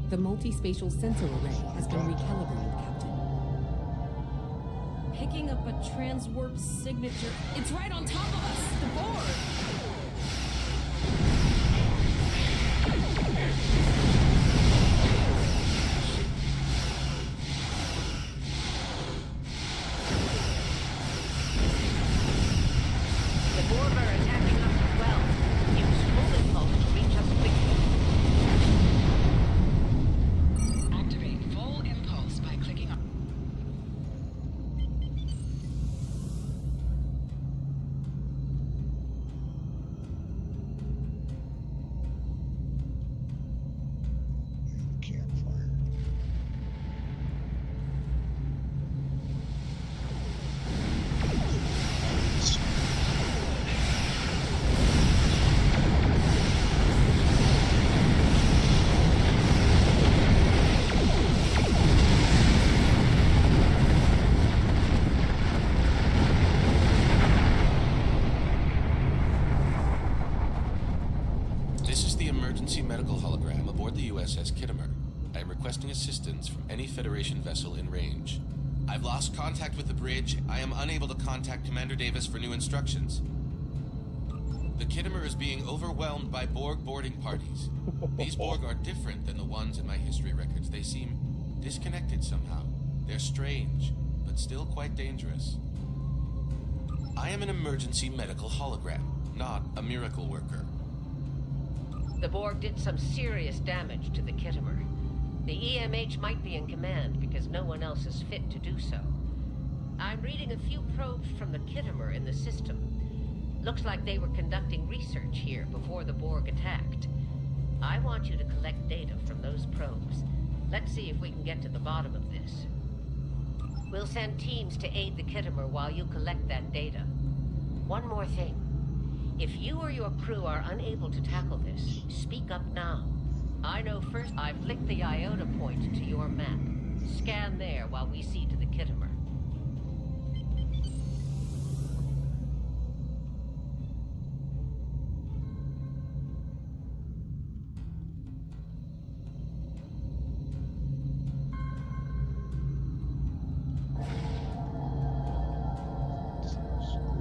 The multispatial sensor array has been recalibrated, Captain. Picking up a transwarp signature. It's right on top of us! The Borg! The Borg are attacking us as well. Use full impulse to reach us quickly. Activate full impulse by clicking on. Campfire. This is the emergency medical hologram aboard the USS Kittimer. I am requesting assistance from any Federation vessel in range. I've lost contact with the bridge. I am unable to contact Commander Davis for new instructions. The Kittimer is being overwhelmed by Borg boarding parties. These Borg are different than the ones in my history records. They seem disconnected somehow. They're strange, but still quite dangerous. I am an emergency medical hologram, not a miracle worker. The Borg did some serious damage to the Kittimer. The EMH might be in command because no one else is fit to do so. I'm reading a few probes from the Kittimer in the system. Looks like they were conducting research here before the Borg attacked. I want you to collect data from those probes. Let's see if we can get to the bottom of this. We'll send teams to aid the Kittimer while you collect that data. One more thing. If you or your crew are unable to tackle this, speak up now. I know first I've linked the iota point to your map. Scan there while we see to the Kittimer.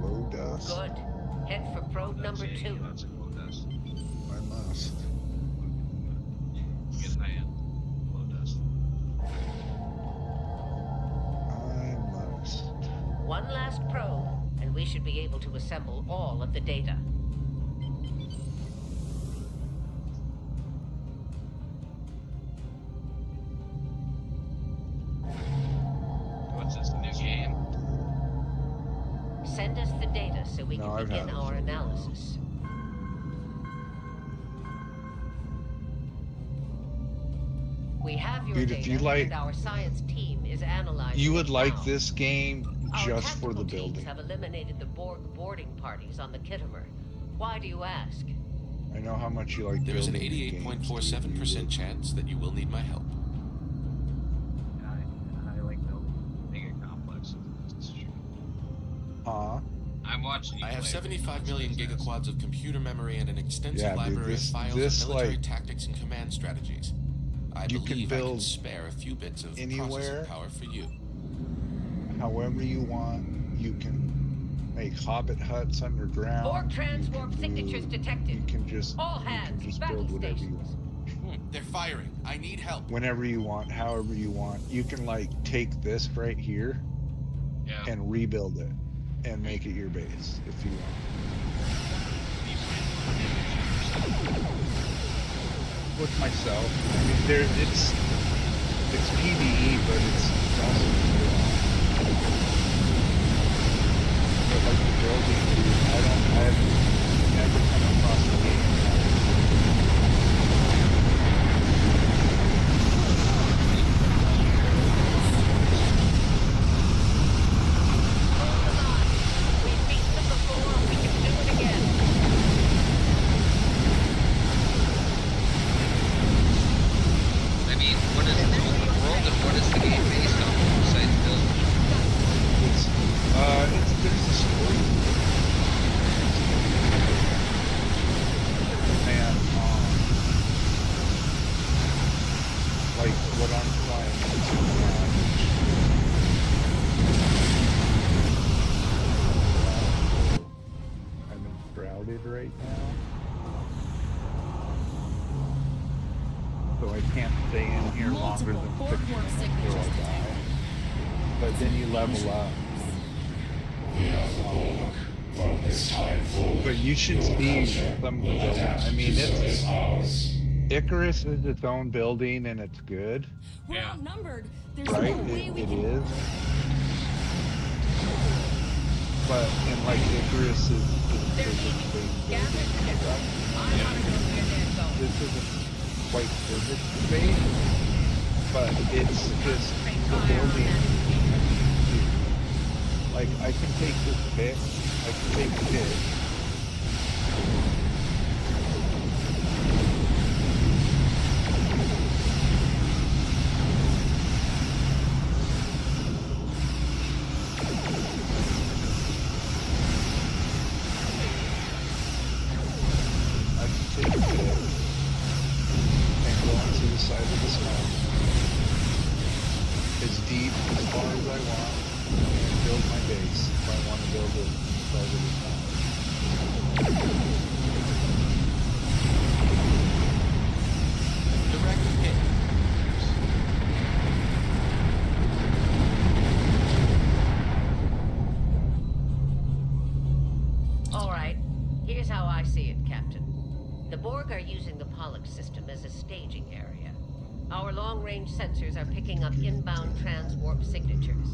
Low dust. Good. Head for probe number 2. I must. Yes, I am. Low dust. I must. One last probe, and we should be able to assemble all of the data. What's this, a new game? Send us the data so we No, can I've begin had it our for a while. analysis. We have your Dude, data, if you like- and our science team is analyzing You would it like now. this game Our just for the tactical teams building. have eliminated the Borg boarding parties on the Kittimer. Why do you ask? I know how much you like There is an building games. 88.47% chance that you will need my help. I like building bigger complexes. It's true. watching you I have play. 75 million gigaquads of computer memory and an extensive Yeah, dude, library this- of files this, of military like, tactics and command strategies. I you can believe I can build spare a few bits of anywhere. processing power for you. However you want. You can make hobbit huts underground. Borg transwarp signatures detected. You can just All hands, battle build whatever you stations. want. They're firing. I need help. Whenever you want, however you want. You can like take this right here and rebuild it and make it your base if you want. With myself, I mean, it's PvE, but it's also but like the building, dude, I've never come across a game. I mean, what is the world and what is the game based on besides building? There's a story. Man, like what I'm playing I'm enshrouded right now. So I can't stay in here longer than 6 minutes till I die. But then you level up. But you should see some of the buildings. I mean, Icarus is its own building and it's good. We're outnumbered. There's Right? no way we It can... is. But in like Icarus is physically this isn't quite physics based, but it's just the building. Like I can take this pick, I can take a pick. I can take a pick and go onto the side of this mountain as deep as far as I want and build my base if I want to build it inside of this mountain. Direct hit. All right, here's how I see it, Captain. The Borg are using the Pollux system as a staging area. Our long-range sensors are picking up inbound transwarp signatures.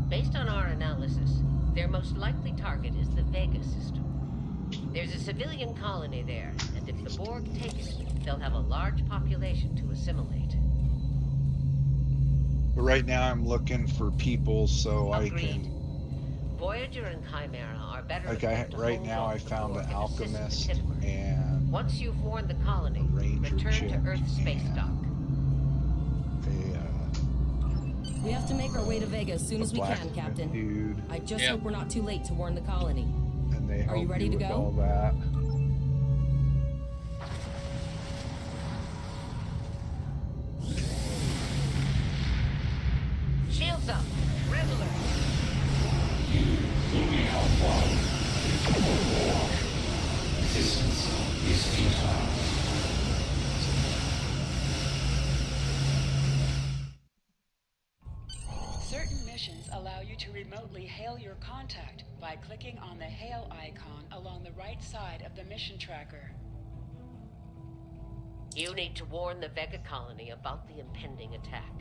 Based on our analysis, their most likely target is the Vega system. There's a civilian colony there, and if the Borg take it, they'll have a large population to assimilate. But right now I'm looking for people so I can, Voyager and Chimera are better like equipped to right hold now off I the found Borg an and assist the alchemist Khitomer. and Once you've warned the colony, ranger return chick to Earth space and dock. We have to make our way to Vega as soon as we can, blacksmith Captain. dude. I just hope we're not too late to warn the colony. And they Are you help ready to with go? all that. Shields up! Red alert! Resistance is futile. Certain missions allow you to remotely hail your contact by clicking on the hail icon along the right side of the mission tracker. You need to warn the Vega colony about the impending attack.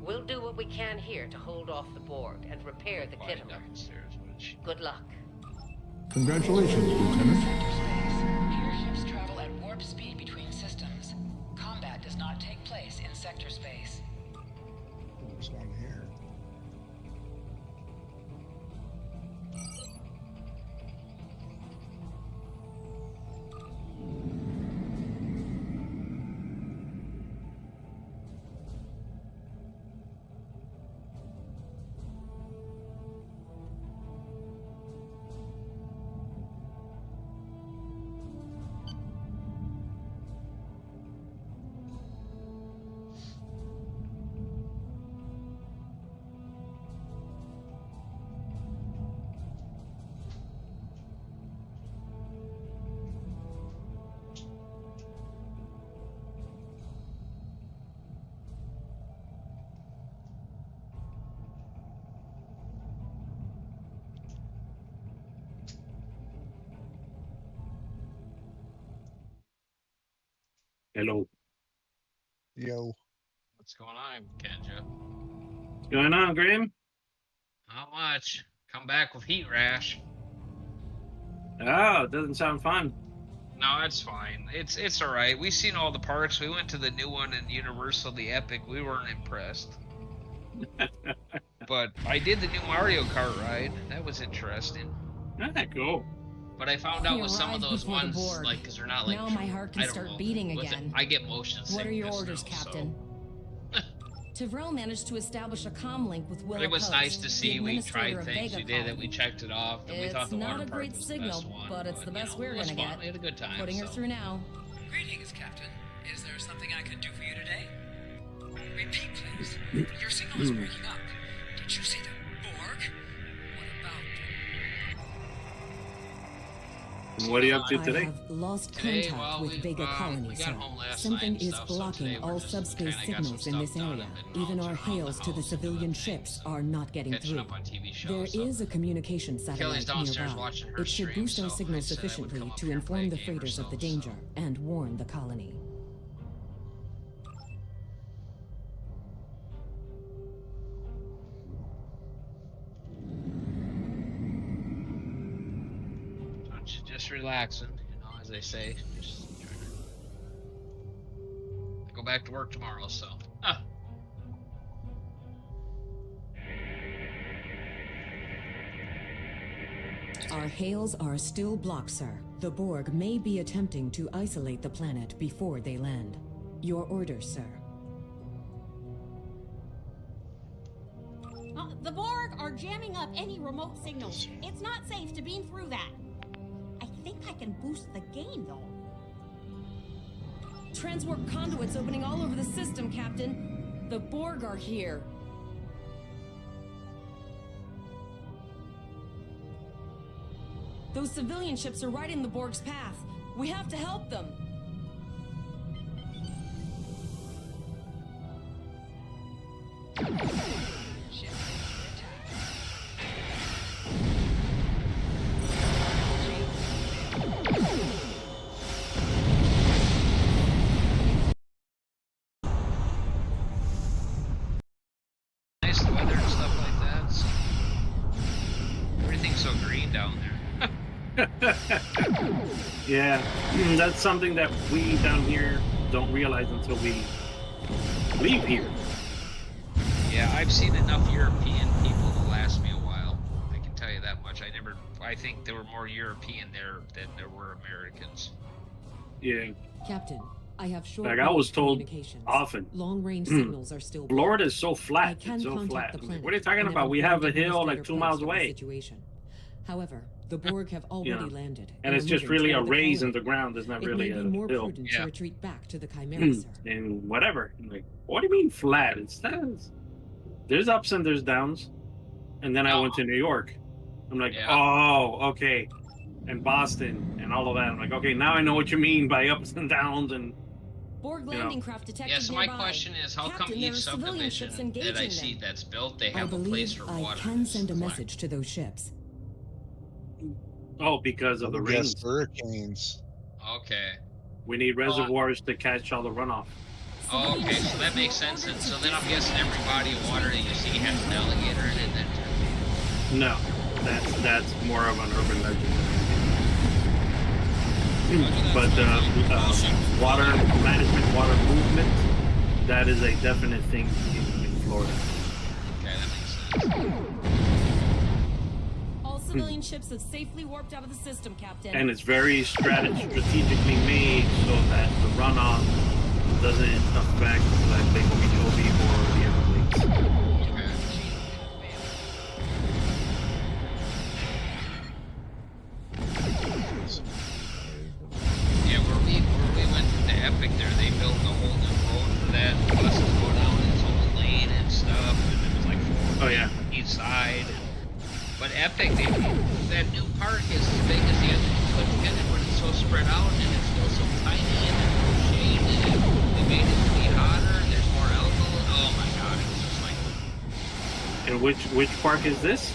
We'll do what we can here to hold off the Borg and repair the Khitomer. Good luck. Congratulations, Lieutenant. Airships travel at warp speed between systems. Combat does not take place in sector space. There's one here. Hello. Yo. What's going on, Kenja? What's going on, Grim? Not much. Come back with heat rash. Oh, it doesn't sound fun. No, it's fine. It's all right. We've seen all the parks. We went to the new one in Universal, the Epic. We weren't impressed. But I did the new Mario Kart ride. That was interesting. Cool. But I found out with some of those ones, like, because they're not like. Now my heart can start beating again. I get motion sickness. What are your orders, now, Captain? Tyrell managed to establish a comm link with Willow It was Post, nice to see. the We tried administrator of things. We Vega did it. Colony. We checked it off, and we thought the It's water not a park great was signal, the best one. but it's the best we're it was gonna fun. get. We had a good time. Putting her through now. Greetings, Captain. Is there something I can do for you today? Repeat, please. Your signal is breaking up. Did you see the Borg? What are you up to today? I have lost Today, contact well, with Vega Colony, we got sir. home last Something night and is stuff, so blocking today we're all just subspace kinda got some signals in this stuff done area. and been Even our bouncing around hails the to the house and civilian doing ships things. are not getting Catching through. up on TV shows, There so. is a communication satellite downstairs nearby. watching her It should stream, boost our so signal I said I would sufficiently come up to here and play inform a the game or freighters of so, the danger and warn the colony. Just relaxing, as they say. Just trying to. I go back to work tomorrow, so. Our hails are still blocked, sir. The Borg may be attempting to isolate the planet before they land. Your orders, sir. The Borg are jamming up any remote signals. It's not safe to beam through that. I think I can boost the gain, though. Transwarp conduits opening all over the system, Captain. The Borg are here. Those civilian ships are right in the Borg's path. We have to help them. Nice weather and stuff like that. So. Everything's so green down there. Yeah, that's something that we down here don't realize until we leave here. Yeah, I've seen enough European people to last me a while. I can tell you that much. I think there were more European there than there were Americans. Yeah. Captain, I have short Like I was told communications. often. Long-range signals are still blocked. Florida is so I flat. can It's so contact flat. the I'm like, planet what are you talking and about? have We have a appointed hill like administrator 2 miles post on the away. Situation. However, the Borg have already Yeah. landed. And it's are just moving really a toward the raise in colony. the ground. It's not It really may a be more hill. prudent to retreat back to the Chimera, sir. And whatever. I'm like, what do you mean flat? There's ups and there's downs. And then I went to New York. I'm like, oh, okay. And Boston and all of that. I'm like, okay, now I know what you mean by ups and downs and Borg you know. landing craft detected Yeah, so my nearby. question is, how come Captain, there each are civilian ships subdivision that I engaging see them. that's built, they I have a place believe for I water? can send a message to those ships. oh, because of the rains. Hurricanes. Okay. We need reservoirs to catch all the runoff. Oh, okay, so that makes sense. And so then I'm guessing every body of water that you see has an alligator in it then too. No, that's more of an urban legend. But water management, water movement, that is a definite thing in Florida. Okay, that makes sense. All civilian ships have safely warped out of the system, Captain. And it's very strategically made so that the runoff doesn't affect like Lake Okeechobee or the Everglades. Yeah, where we went to the Epic there, they built a whole new road for that. Buses go down its own lane and stuff, and it was like 4 lanes on each side. But Epic, that new park is as big as the other put together, but it's so spread out and it's still so tiny and there's no shade and they made it to be hotter and there's more alcohol. Oh my god, it was just like. And which park is this?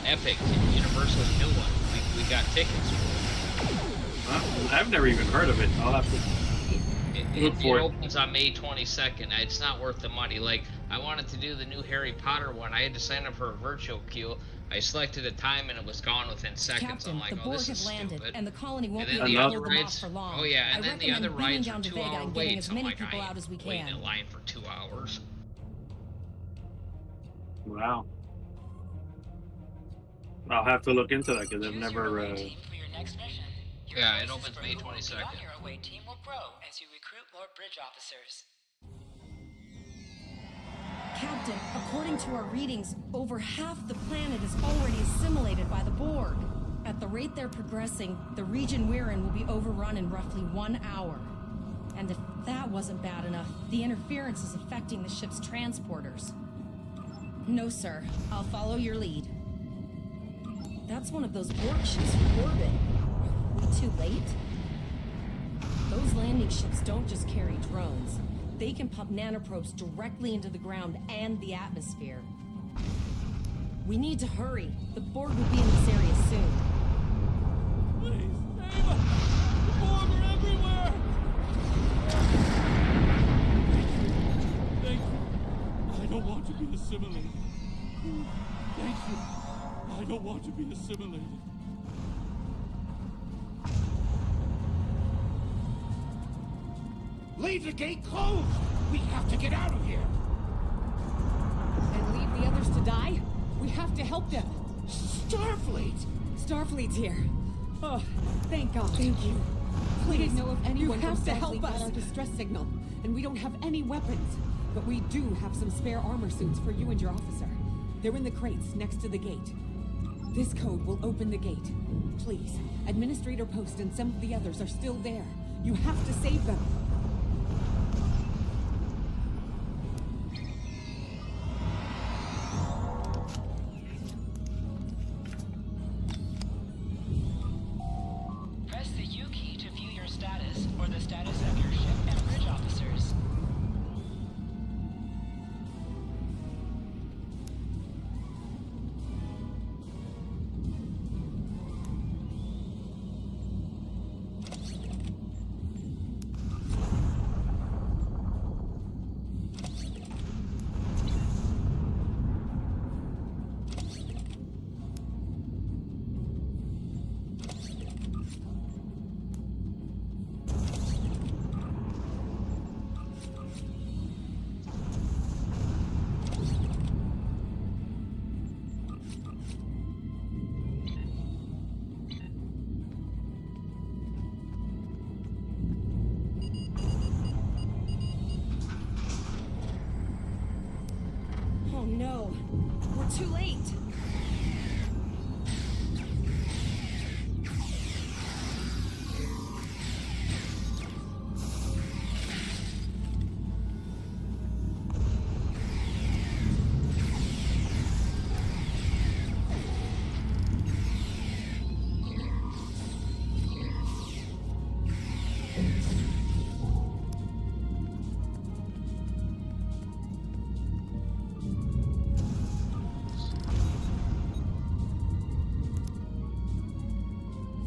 Epic, Universal's new one. We got tickets. I've never even heard of it. I'll have to. Look for it it. opens on May 22nd. It's not worth the money. Like, I wanted to do the new Harry Potter one. I had to sign up for a virtual queue. I selected a time and it was gone within seconds. Captain, I'm like, the oh, Borg this is have landed, stupid. and the colony won't And be then able the to other hold them off rides, for long. oh yeah, and I then the recommend other beaming rides down are to 2 Vega hour and getting waits. as I'm many like, people I out as we ain't waiting can. in line for 2 hours. Wow. I'll have to look into that because I've Choose never. your away team for your next mission. Your Yeah, it choices opens for May who will be 22nd. on your away team will grow as you recruit more bridge officers. Captain, according to our readings, over half the planet is already assimilated by the Borg. At the rate they're progressing, the region we're in will be overrun in roughly 1 hour. And if that wasn't bad enough, the interference is affecting the ship's transporters. No, sir. I'll follow your lead. That's one of those Borg ships from orbit. Are we too late? Those landing ships don't just carry drones. They can pump nanoprobes directly into the ground and the atmosphere. We need to hurry. The Borg will be in this area soon. Please, save us! The Borg are everywhere! Thank you. I don't want to be assimilated. Thank you. I don't want to be assimilated. Leave the gate closed! We have to get out of here! And leave the others to die? We have to help them. Starfleet! Starfleet's here. Oh, thank God. Thank you. We didn't know if anyone have from to Starfleet help got us. our distress signal, and we don't have any weapons. But we do have some spare armor suits for you and your officer. They're in the crates next to the gate. This code will open the gate. Please, Administrator Post and some of the others are still there. You have to save them. Press the U key to view your status or the status of your ship and bridge officers. Oh no. We're too late.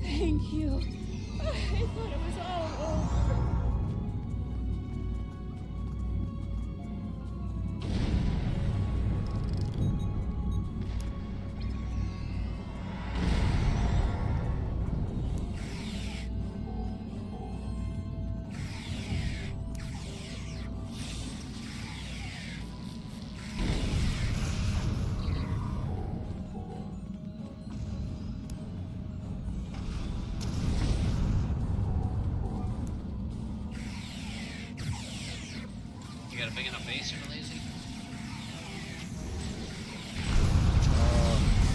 Thank you. I thought it was all over. You got a big enough base here, Lazy?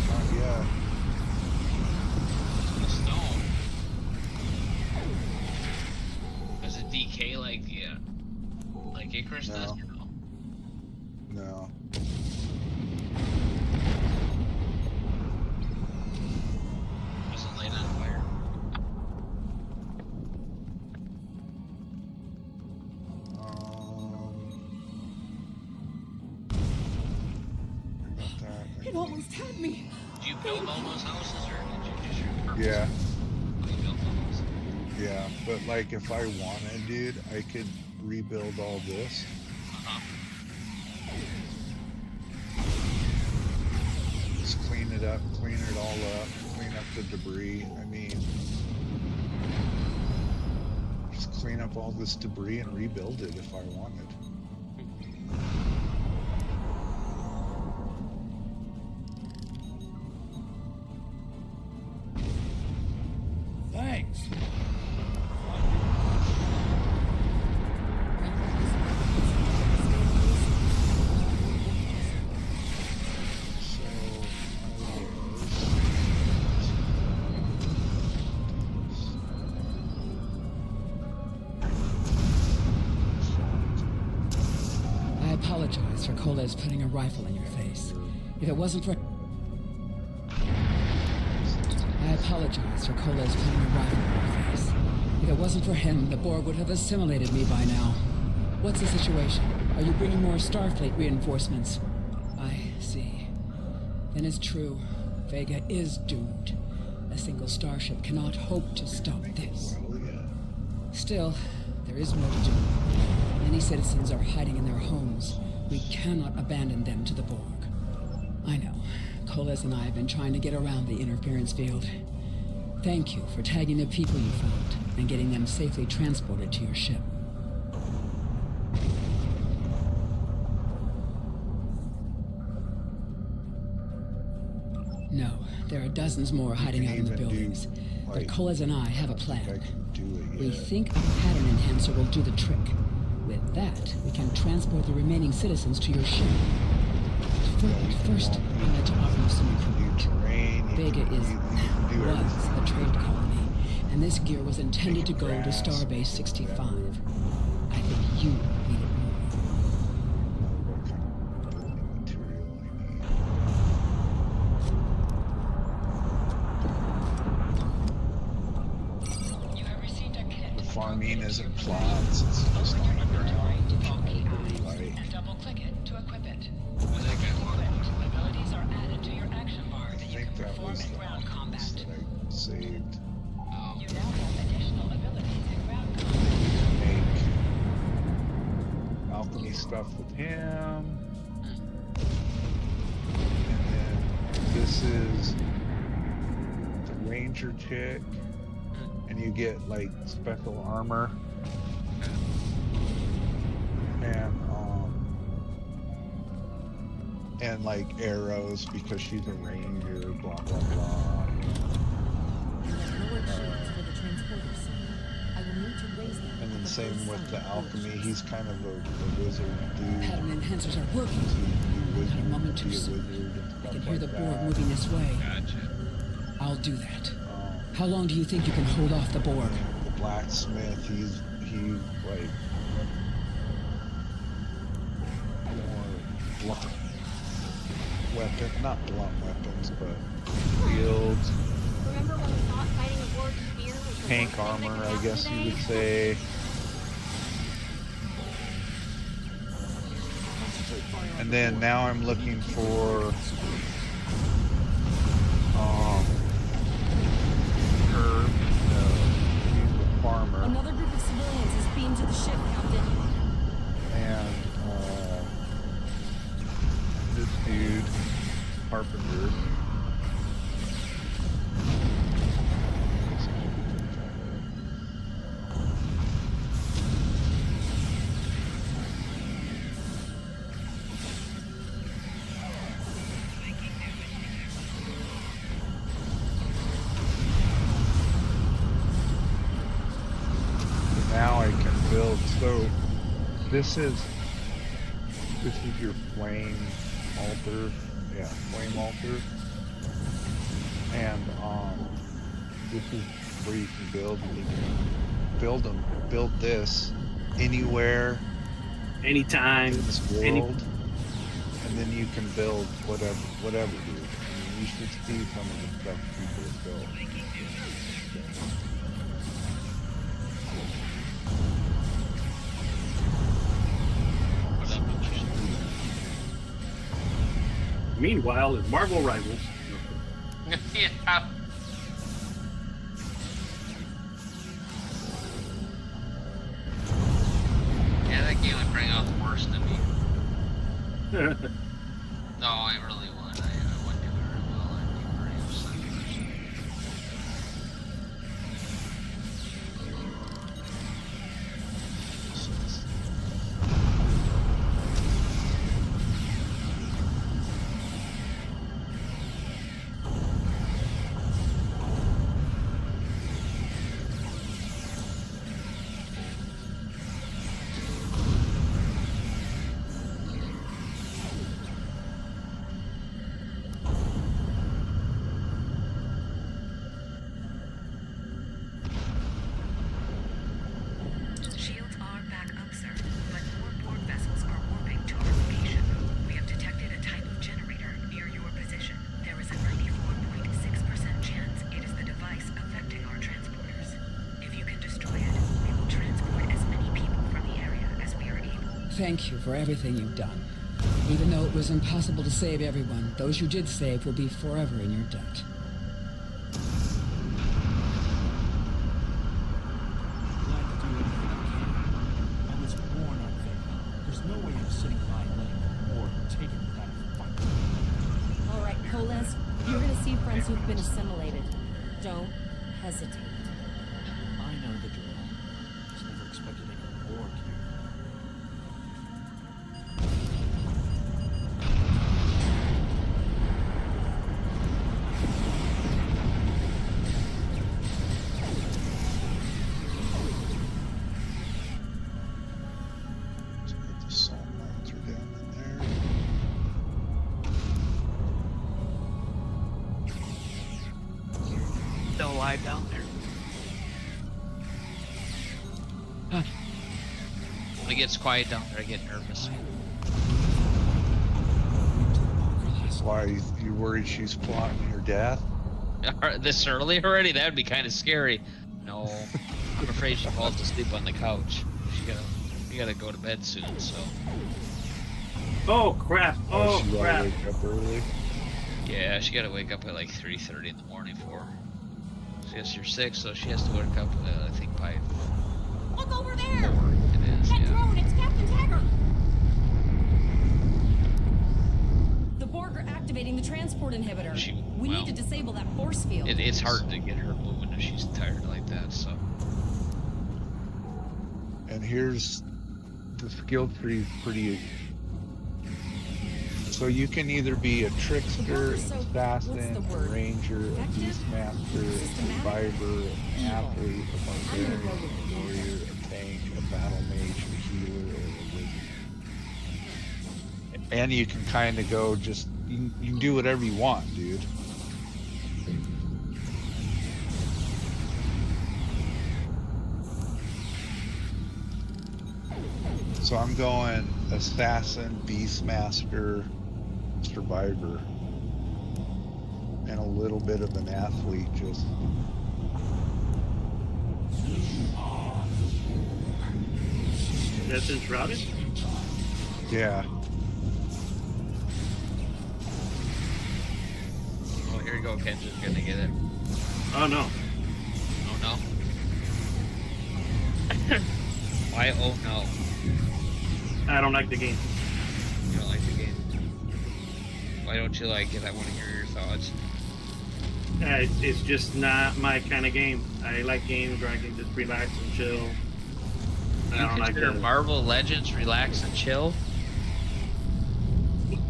Not yet. The stone. Does it decay like Icarus does? Or no? No. Doesn't light on fire. It almost had me. Did you build all those houses or did you just repurpose Yeah. them? Oh, you built all those? Yeah, but like if I wanted, dude, I could rebuild all this. Just clean it up, clean it all up, clean up the debris. I mean, just clean up all this debris and rebuild it if I wanted. Thanks. I apologize for Coles putting a rifle in your face. If it wasn't for... I apologize for Coles putting a rifle in your face. If it wasn't for him, the Borg would have assimilated me by now. What's the situation? Are you bringing more Starfleet reinforcements? I see. Then it's true. Vega is doomed. A single starship cannot hope to stop this. Still, there is more to do. Many citizens are hiding in their homes. We cannot abandon them to the Borg. I know. Coles and I have been trying to get around the interference field. Thank you for tagging the people you found and getting them safely transported to your ship. No, there are dozens more hiding out in the buildings. But Coles and I have a plan. We think a pattern enhancer will do the trick. With that, we can transport the remaining citizens to your ship. First, I'd like to offer you some improvement. Vega was a trade colony, and this gear was intended to go to Starbase 65. I think you need it more. The farming isn't plots, it's just on the ground. And double-click it to equip it. Abilities are added to your action bar that you can perform in ground combat. I saved. You now have additional abilities in ground combat. Make alchemy stuff with him. And then this is the ranger chick. And you get like special armor. And like arrows because she's a ranger, blah blah blah. And then same with the alchemy, he's kind of a wizard dude. Pattern enhancers are working. Not a moment too soon. I can hear the Borg moving this way. Gotcha. I'll do that. How long do you think you can hold off the Borg? The blacksmith, he's like more blunt weapon, not blunt weapons, but shields. Remember when we thought fighting a Borg spear was the Tank worst thing armor, that I could guess happen you would today? say. And then now I'm looking for Herb, he's the farmer. Another group of civilians is beamed to the ship, Captain. And this dude, Carpenter. Now I can build. So this is your flame altar. Yeah, flame altar. And this is where you can build. And you can build this anywhere, anytime, in this world. And then you can build whatever, dude. I mean, you should see some of the stuff people have built. Meanwhile, in Marvel Rivals. Yeah. Yeah, that game would bring out the worst in me. No, I really would. I wouldn't do it real well. I'd be very upset. Shields are back up, sir, but more Borg vessels are warping to our location. We have detected a type of generator near your position. There is a 94.6% chance it is the device affecting our transporters. If you can destroy it, we will transport as many people from the area as we are able. Thank you for everything you've done. Even though it was impossible to save everyone, those you did save will be forever in your debt. I was born on Vega. There's no way I'm sitting by letting or taking that fight. All right, Coles, you're gonna see friends who've been assimilated. Don't hesitate. I know the drill. Just never expected any Borg here. The salt mines are down in there. Still alive down there. When it gets quiet down there, I get nervous. Why, you worried she's plotting your death? This early already? That'd be kind of scary. No, I'm afraid she falls asleep on the couch. You gotta go to bed soon, so. Oh crap! Oh she crap! gotta wake up early. Yeah, she gotta wake up at like 3:30 in the morning for her. She has her 6, so she has to wake up, I think, by Look over there! 4. It is, That yeah. drone, it's Captain Taggart! The Borg are activating the transport inhibitor. We need to disable that force field. It's hard to get her moving if she's tired like that, so. And here's the skill tree is pretty. So you can either be a trickster, assassin, a ranger, a beastmaster, a survivor, an athlete, a barbarian, a warrior, a tank, a battle mage, a healer, or a wizard. And you can kind of go just, you can do whatever you want, dude. So I'm going assassin, beastmaster, survivor, and a little bit of an athlete. Just That's enshrouded? yeah. Oh, here you go, Kendra's gonna get it. Oh no. Oh no. Why? Oh no. I don't like the game. You don't like the game? Why don't you like it? I want to hear your thoughts. It's just not my kind of game. I like games where I can just relax and chill. I don't like consider that. Marvel Legends relax and chill?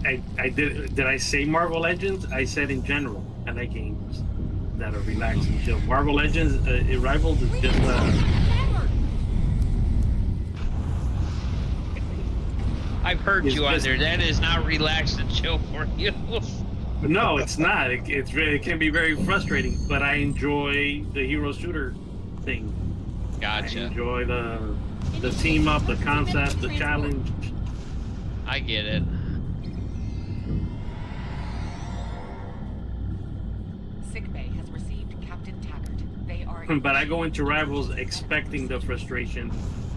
I did I say Marvel Legends? I said in general. I like games that are relaxed and chill. Marvel Legends, Rivals is just I've heard you on there. That is not relaxed and chill for you. no, it's not. It can be very frustrating, but I enjoy the hero shooter thing. Gotcha. I enjoy the team up, the concept, the challenge. I get it. Sickbay has received Captain Taggart. They are. But I go into Rivals expecting the frustration,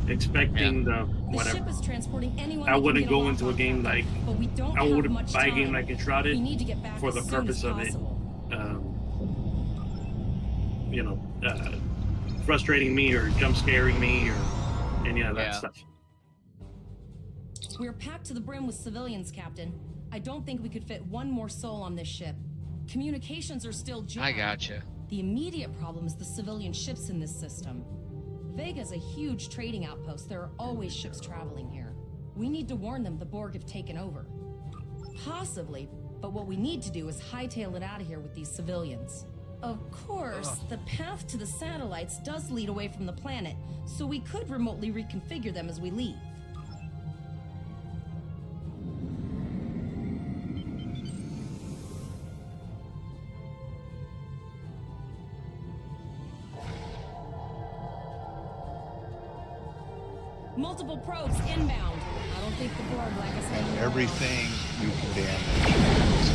expecting the whatever. The ship is transporting anyone I that can wouldn't get go a into a lock game on. like But we don't I have would much buy a game time. like Enshrouded We need to get back for the as soon purpose as of it. possible. Frustrating me or jump scaring me or any of that stuff. We're packed to the brim with civilians, Captain. I don't think we could fit one more soul on this ship. Communications are still jammed. I gotcha. The immediate problem is the civilian ships in this system. Vega's a huge trading outpost. There are always ships traveling here. We need to warn them the Borg have taken over. Possibly, but what we need to do is hightail it out of here with these civilians. Of course, the path to the satellites does lead away from the planet, so we could remotely reconfigure them as we leave. Multiple probes inbound. I don't think the Borg like us anymore. Everything you can damage.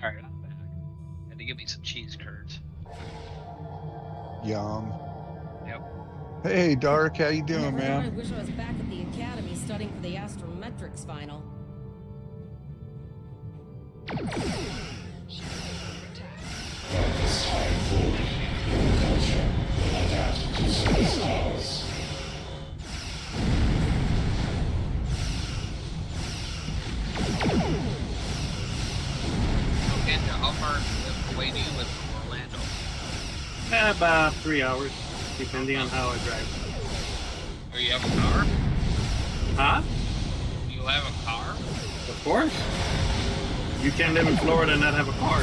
Alright, I'm back. Had to give me some cheese curds. Yum. Yep. Hey, Dark, how you doing, I man? wish I was back at the academy studying for the astrometrics final. Okay, now how far away do you live from Orlando? About 3 hours, depending on how I drive. Or you have a car? Huh? You have a car? Of course. You can't live in Florida and not have a car.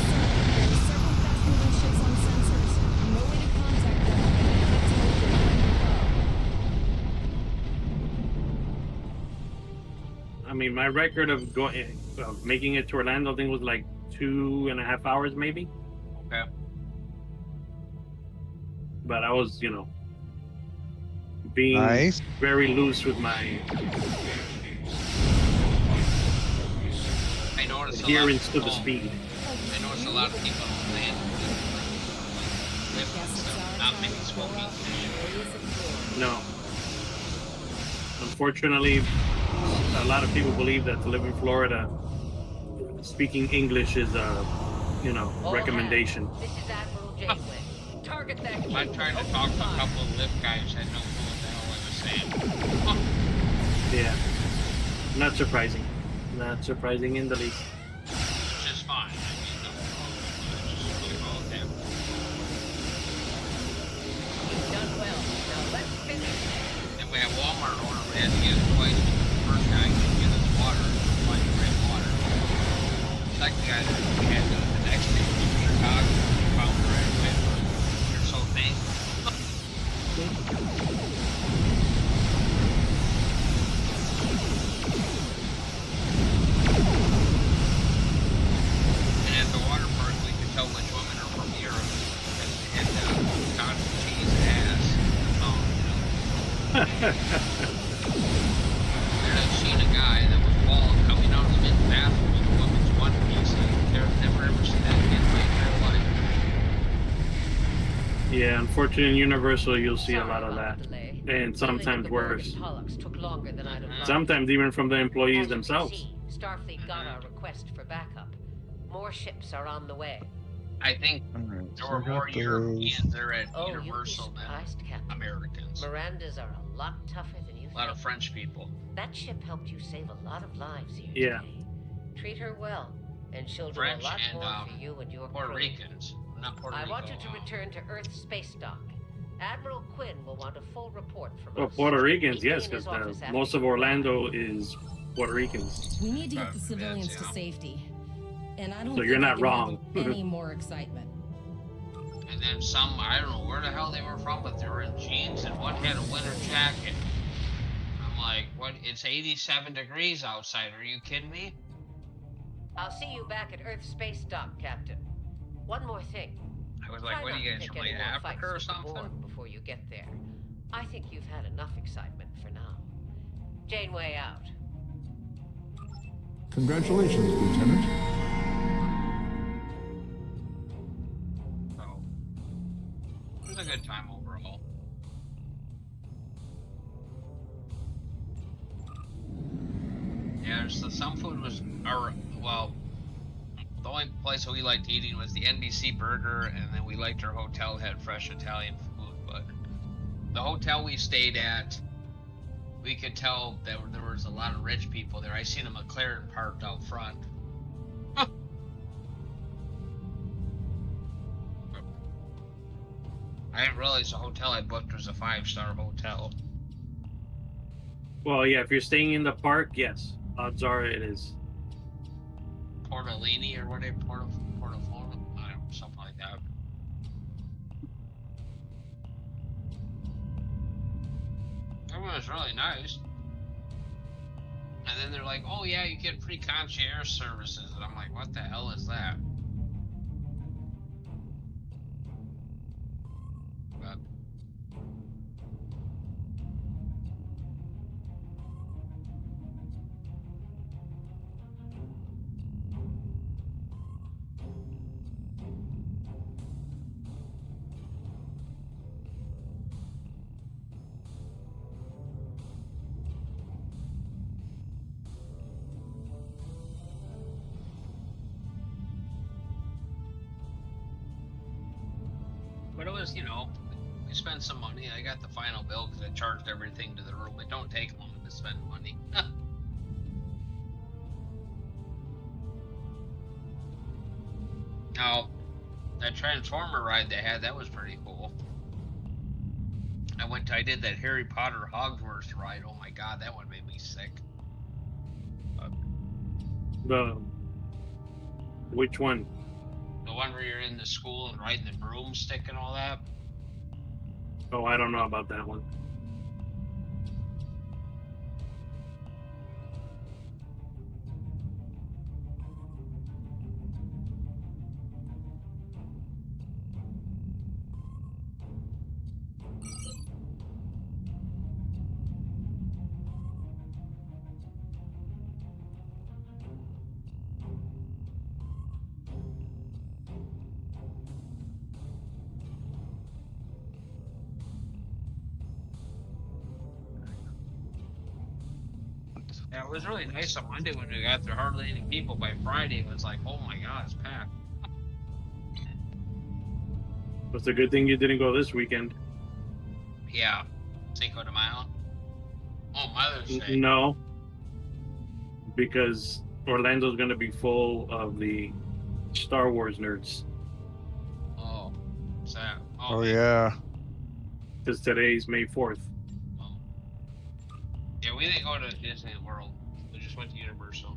I mean, my record of making it to Orlando, I think, was like 2.5 hours, maybe. Okay. But I was, being Nice. very loose with my I noticed adherence to the speed. I noticed a lot of people on land not many smoking. No. Unfortunately, a lot of people believe that to live in Florida, speaking English is a, recommendation. This is Admiral Janeway. Target that key. I tried to talk to a couple of lift guys that know what the hell I was saying. Yeah. Not surprising. Not surprising in the least. Which is fine. I mean, just really all them. You've done well. Now let's finish. And we have Walmart order. We had to get it twice. The first guy didn't get us water. Like red water. The second guy that we had the next day from Chicago found right away. You're so thankful. I've seen a guy that was bald coming out of the men's bathroom in a woman's one piece. I've never ever seen that again in my entire life. Yeah, unfortunately, in Universal, you'll see a lot of that, and sometimes worse. Took longer than I'd have liked. Sometimes even from the employees As you can themselves. see, Starfleet got our request for backup. More ships are on the way. I think Alright, there so were I more got Europeans those. there at Oh, you'd be Universal than surprised, Captain. Americans. Mirandas are a lot tougher than you A lot of think. French people. That ship helped you save a lot of lives here Yeah. today. Treat her well, and she'll French do a lot and more for you and your Puerto crew. Ricans. Not Puerto I Rico. want you to return to Earth space dock. Admiral Quinn will want a full report from Oh, us. Puerto Ricans, Meet me yes, in his because office after most of you arrive. Orlando is Puerto Ricans. We need to get the civilians to safety. And I don't So think you're I not can wrong. handle any more excitement. And then some, I don't know where the hell they were from, but they were in jeans and one had a winter jacket. I'm like, what? It's 87 degrees outside. Are you kidding me? I'll see you back at Earth space dock, Captain. One more thing. I was like, Try what are not you to guys pick from, any like more Africa fights or with the something? Borg before you get there. I think you've had enough excitement for now. Janeway out. Congratulations, Lieutenant. So, it was a good time overall. Yeah, so some food was, well, the only place that we liked eating was the NBC burger, and then we liked our hotel had fresh Italian food. But the hotel we stayed at, we could tell that there was a lot of rich people there. I seen a McLaren parked out front. I didn't realize the hotel I booked was a 5-star hotel. Well, yeah, if you're staying in the park, yes. Odds are it is. Portolini or whatever, Portofino, I don't know, something like that. Everyone was really nice. And then they're like, oh yeah, you get free concierge services. And I'm like, what the hell is that? But it was, you know, we spent some money. I got the final bill because I charged everything to the room. It don't take long to spend money. Now, that Transformer ride they had, that was pretty cool. I did that Harry Potter Hogwarts ride. Oh my god, that one made me sick. Which one? The one where you're in the school and riding the broomstick and all that. Oh, I don't know about that one. Yeah, it was really nice on Monday when we got there. Hardly any people. By Friday, it was like, oh my god, it's packed. It's a good thing you didn't go this weekend. Yeah. Cinco de Mayo. Oh, Mother's Day. No. Because Orlando's going to be full of the Star Wars nerds. Oh, what's that? Oh yeah. Because today's May 4th. Yeah, we didn't go to Disney World. We just went to Universal.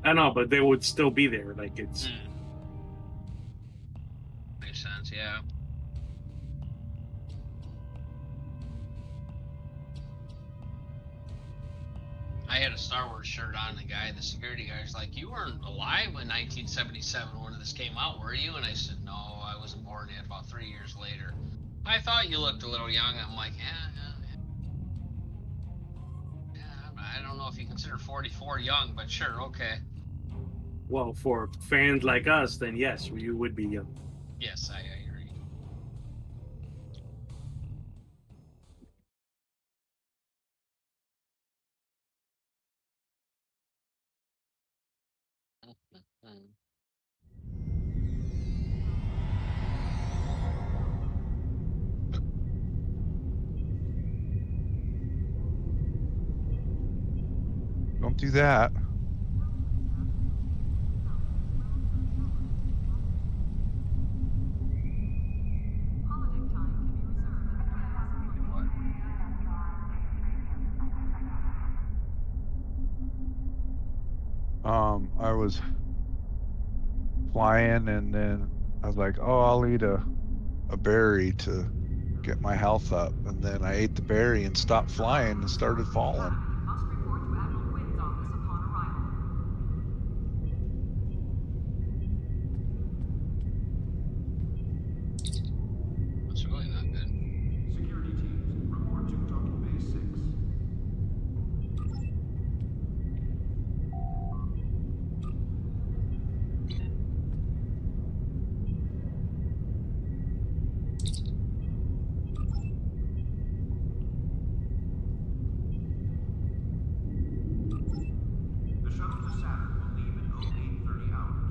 I know, but they would still be there. Like, it's... Makes sense, yeah. I had a Star Wars shirt on. The security guy's like, you weren't alive when 1977 when this came out, were you? And I said, no, I wasn't born yet, about 3 years later. I thought you looked a little young. I'm like, yeah. know if you consider 44 young, but sure, okay. Well, for fans like us, then yes, you would be young. Yes, I agree. Don't do that. I was flying and then I was like, oh, I'll eat a berry to get my health up. And then I ate the berry and stopped flying and started falling. Must report to Admiral Quinn's office upon arrival. That's really not good. Security teams, report to docking bay 6. The shuttle to Saturn will leave in 0830 hours.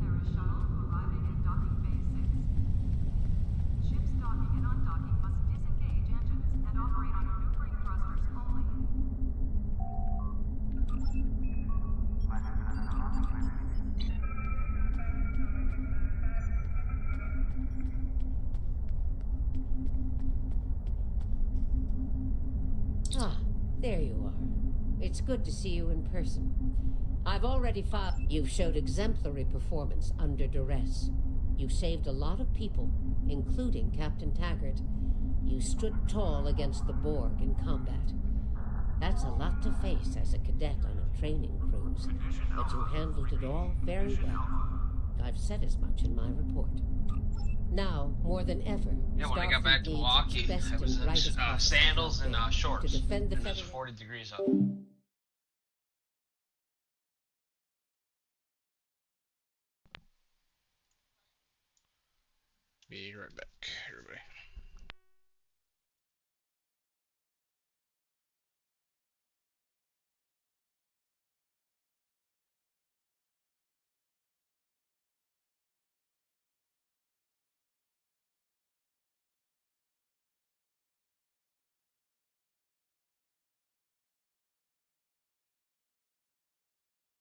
Paris shuttle arriving at docking bay 6. Ships docking and undocking must disengage engines and operate on maneuvering thrusters only. Ah, there you are. It's good to see you in person. I've already filed. You've showed exemplary performance under duress. You saved a lot of people, including Captain Taggart. You stood tall against the Borg in combat. That's a lot to face as a cadet on a training cruise, but you handled it all very well. I've said as much in my report. Now, more than ever, Yeah, when I got back to Milwaukee, I was in sandals and shorts, to defend the and it's 40 degrees up. Be right back, everybody.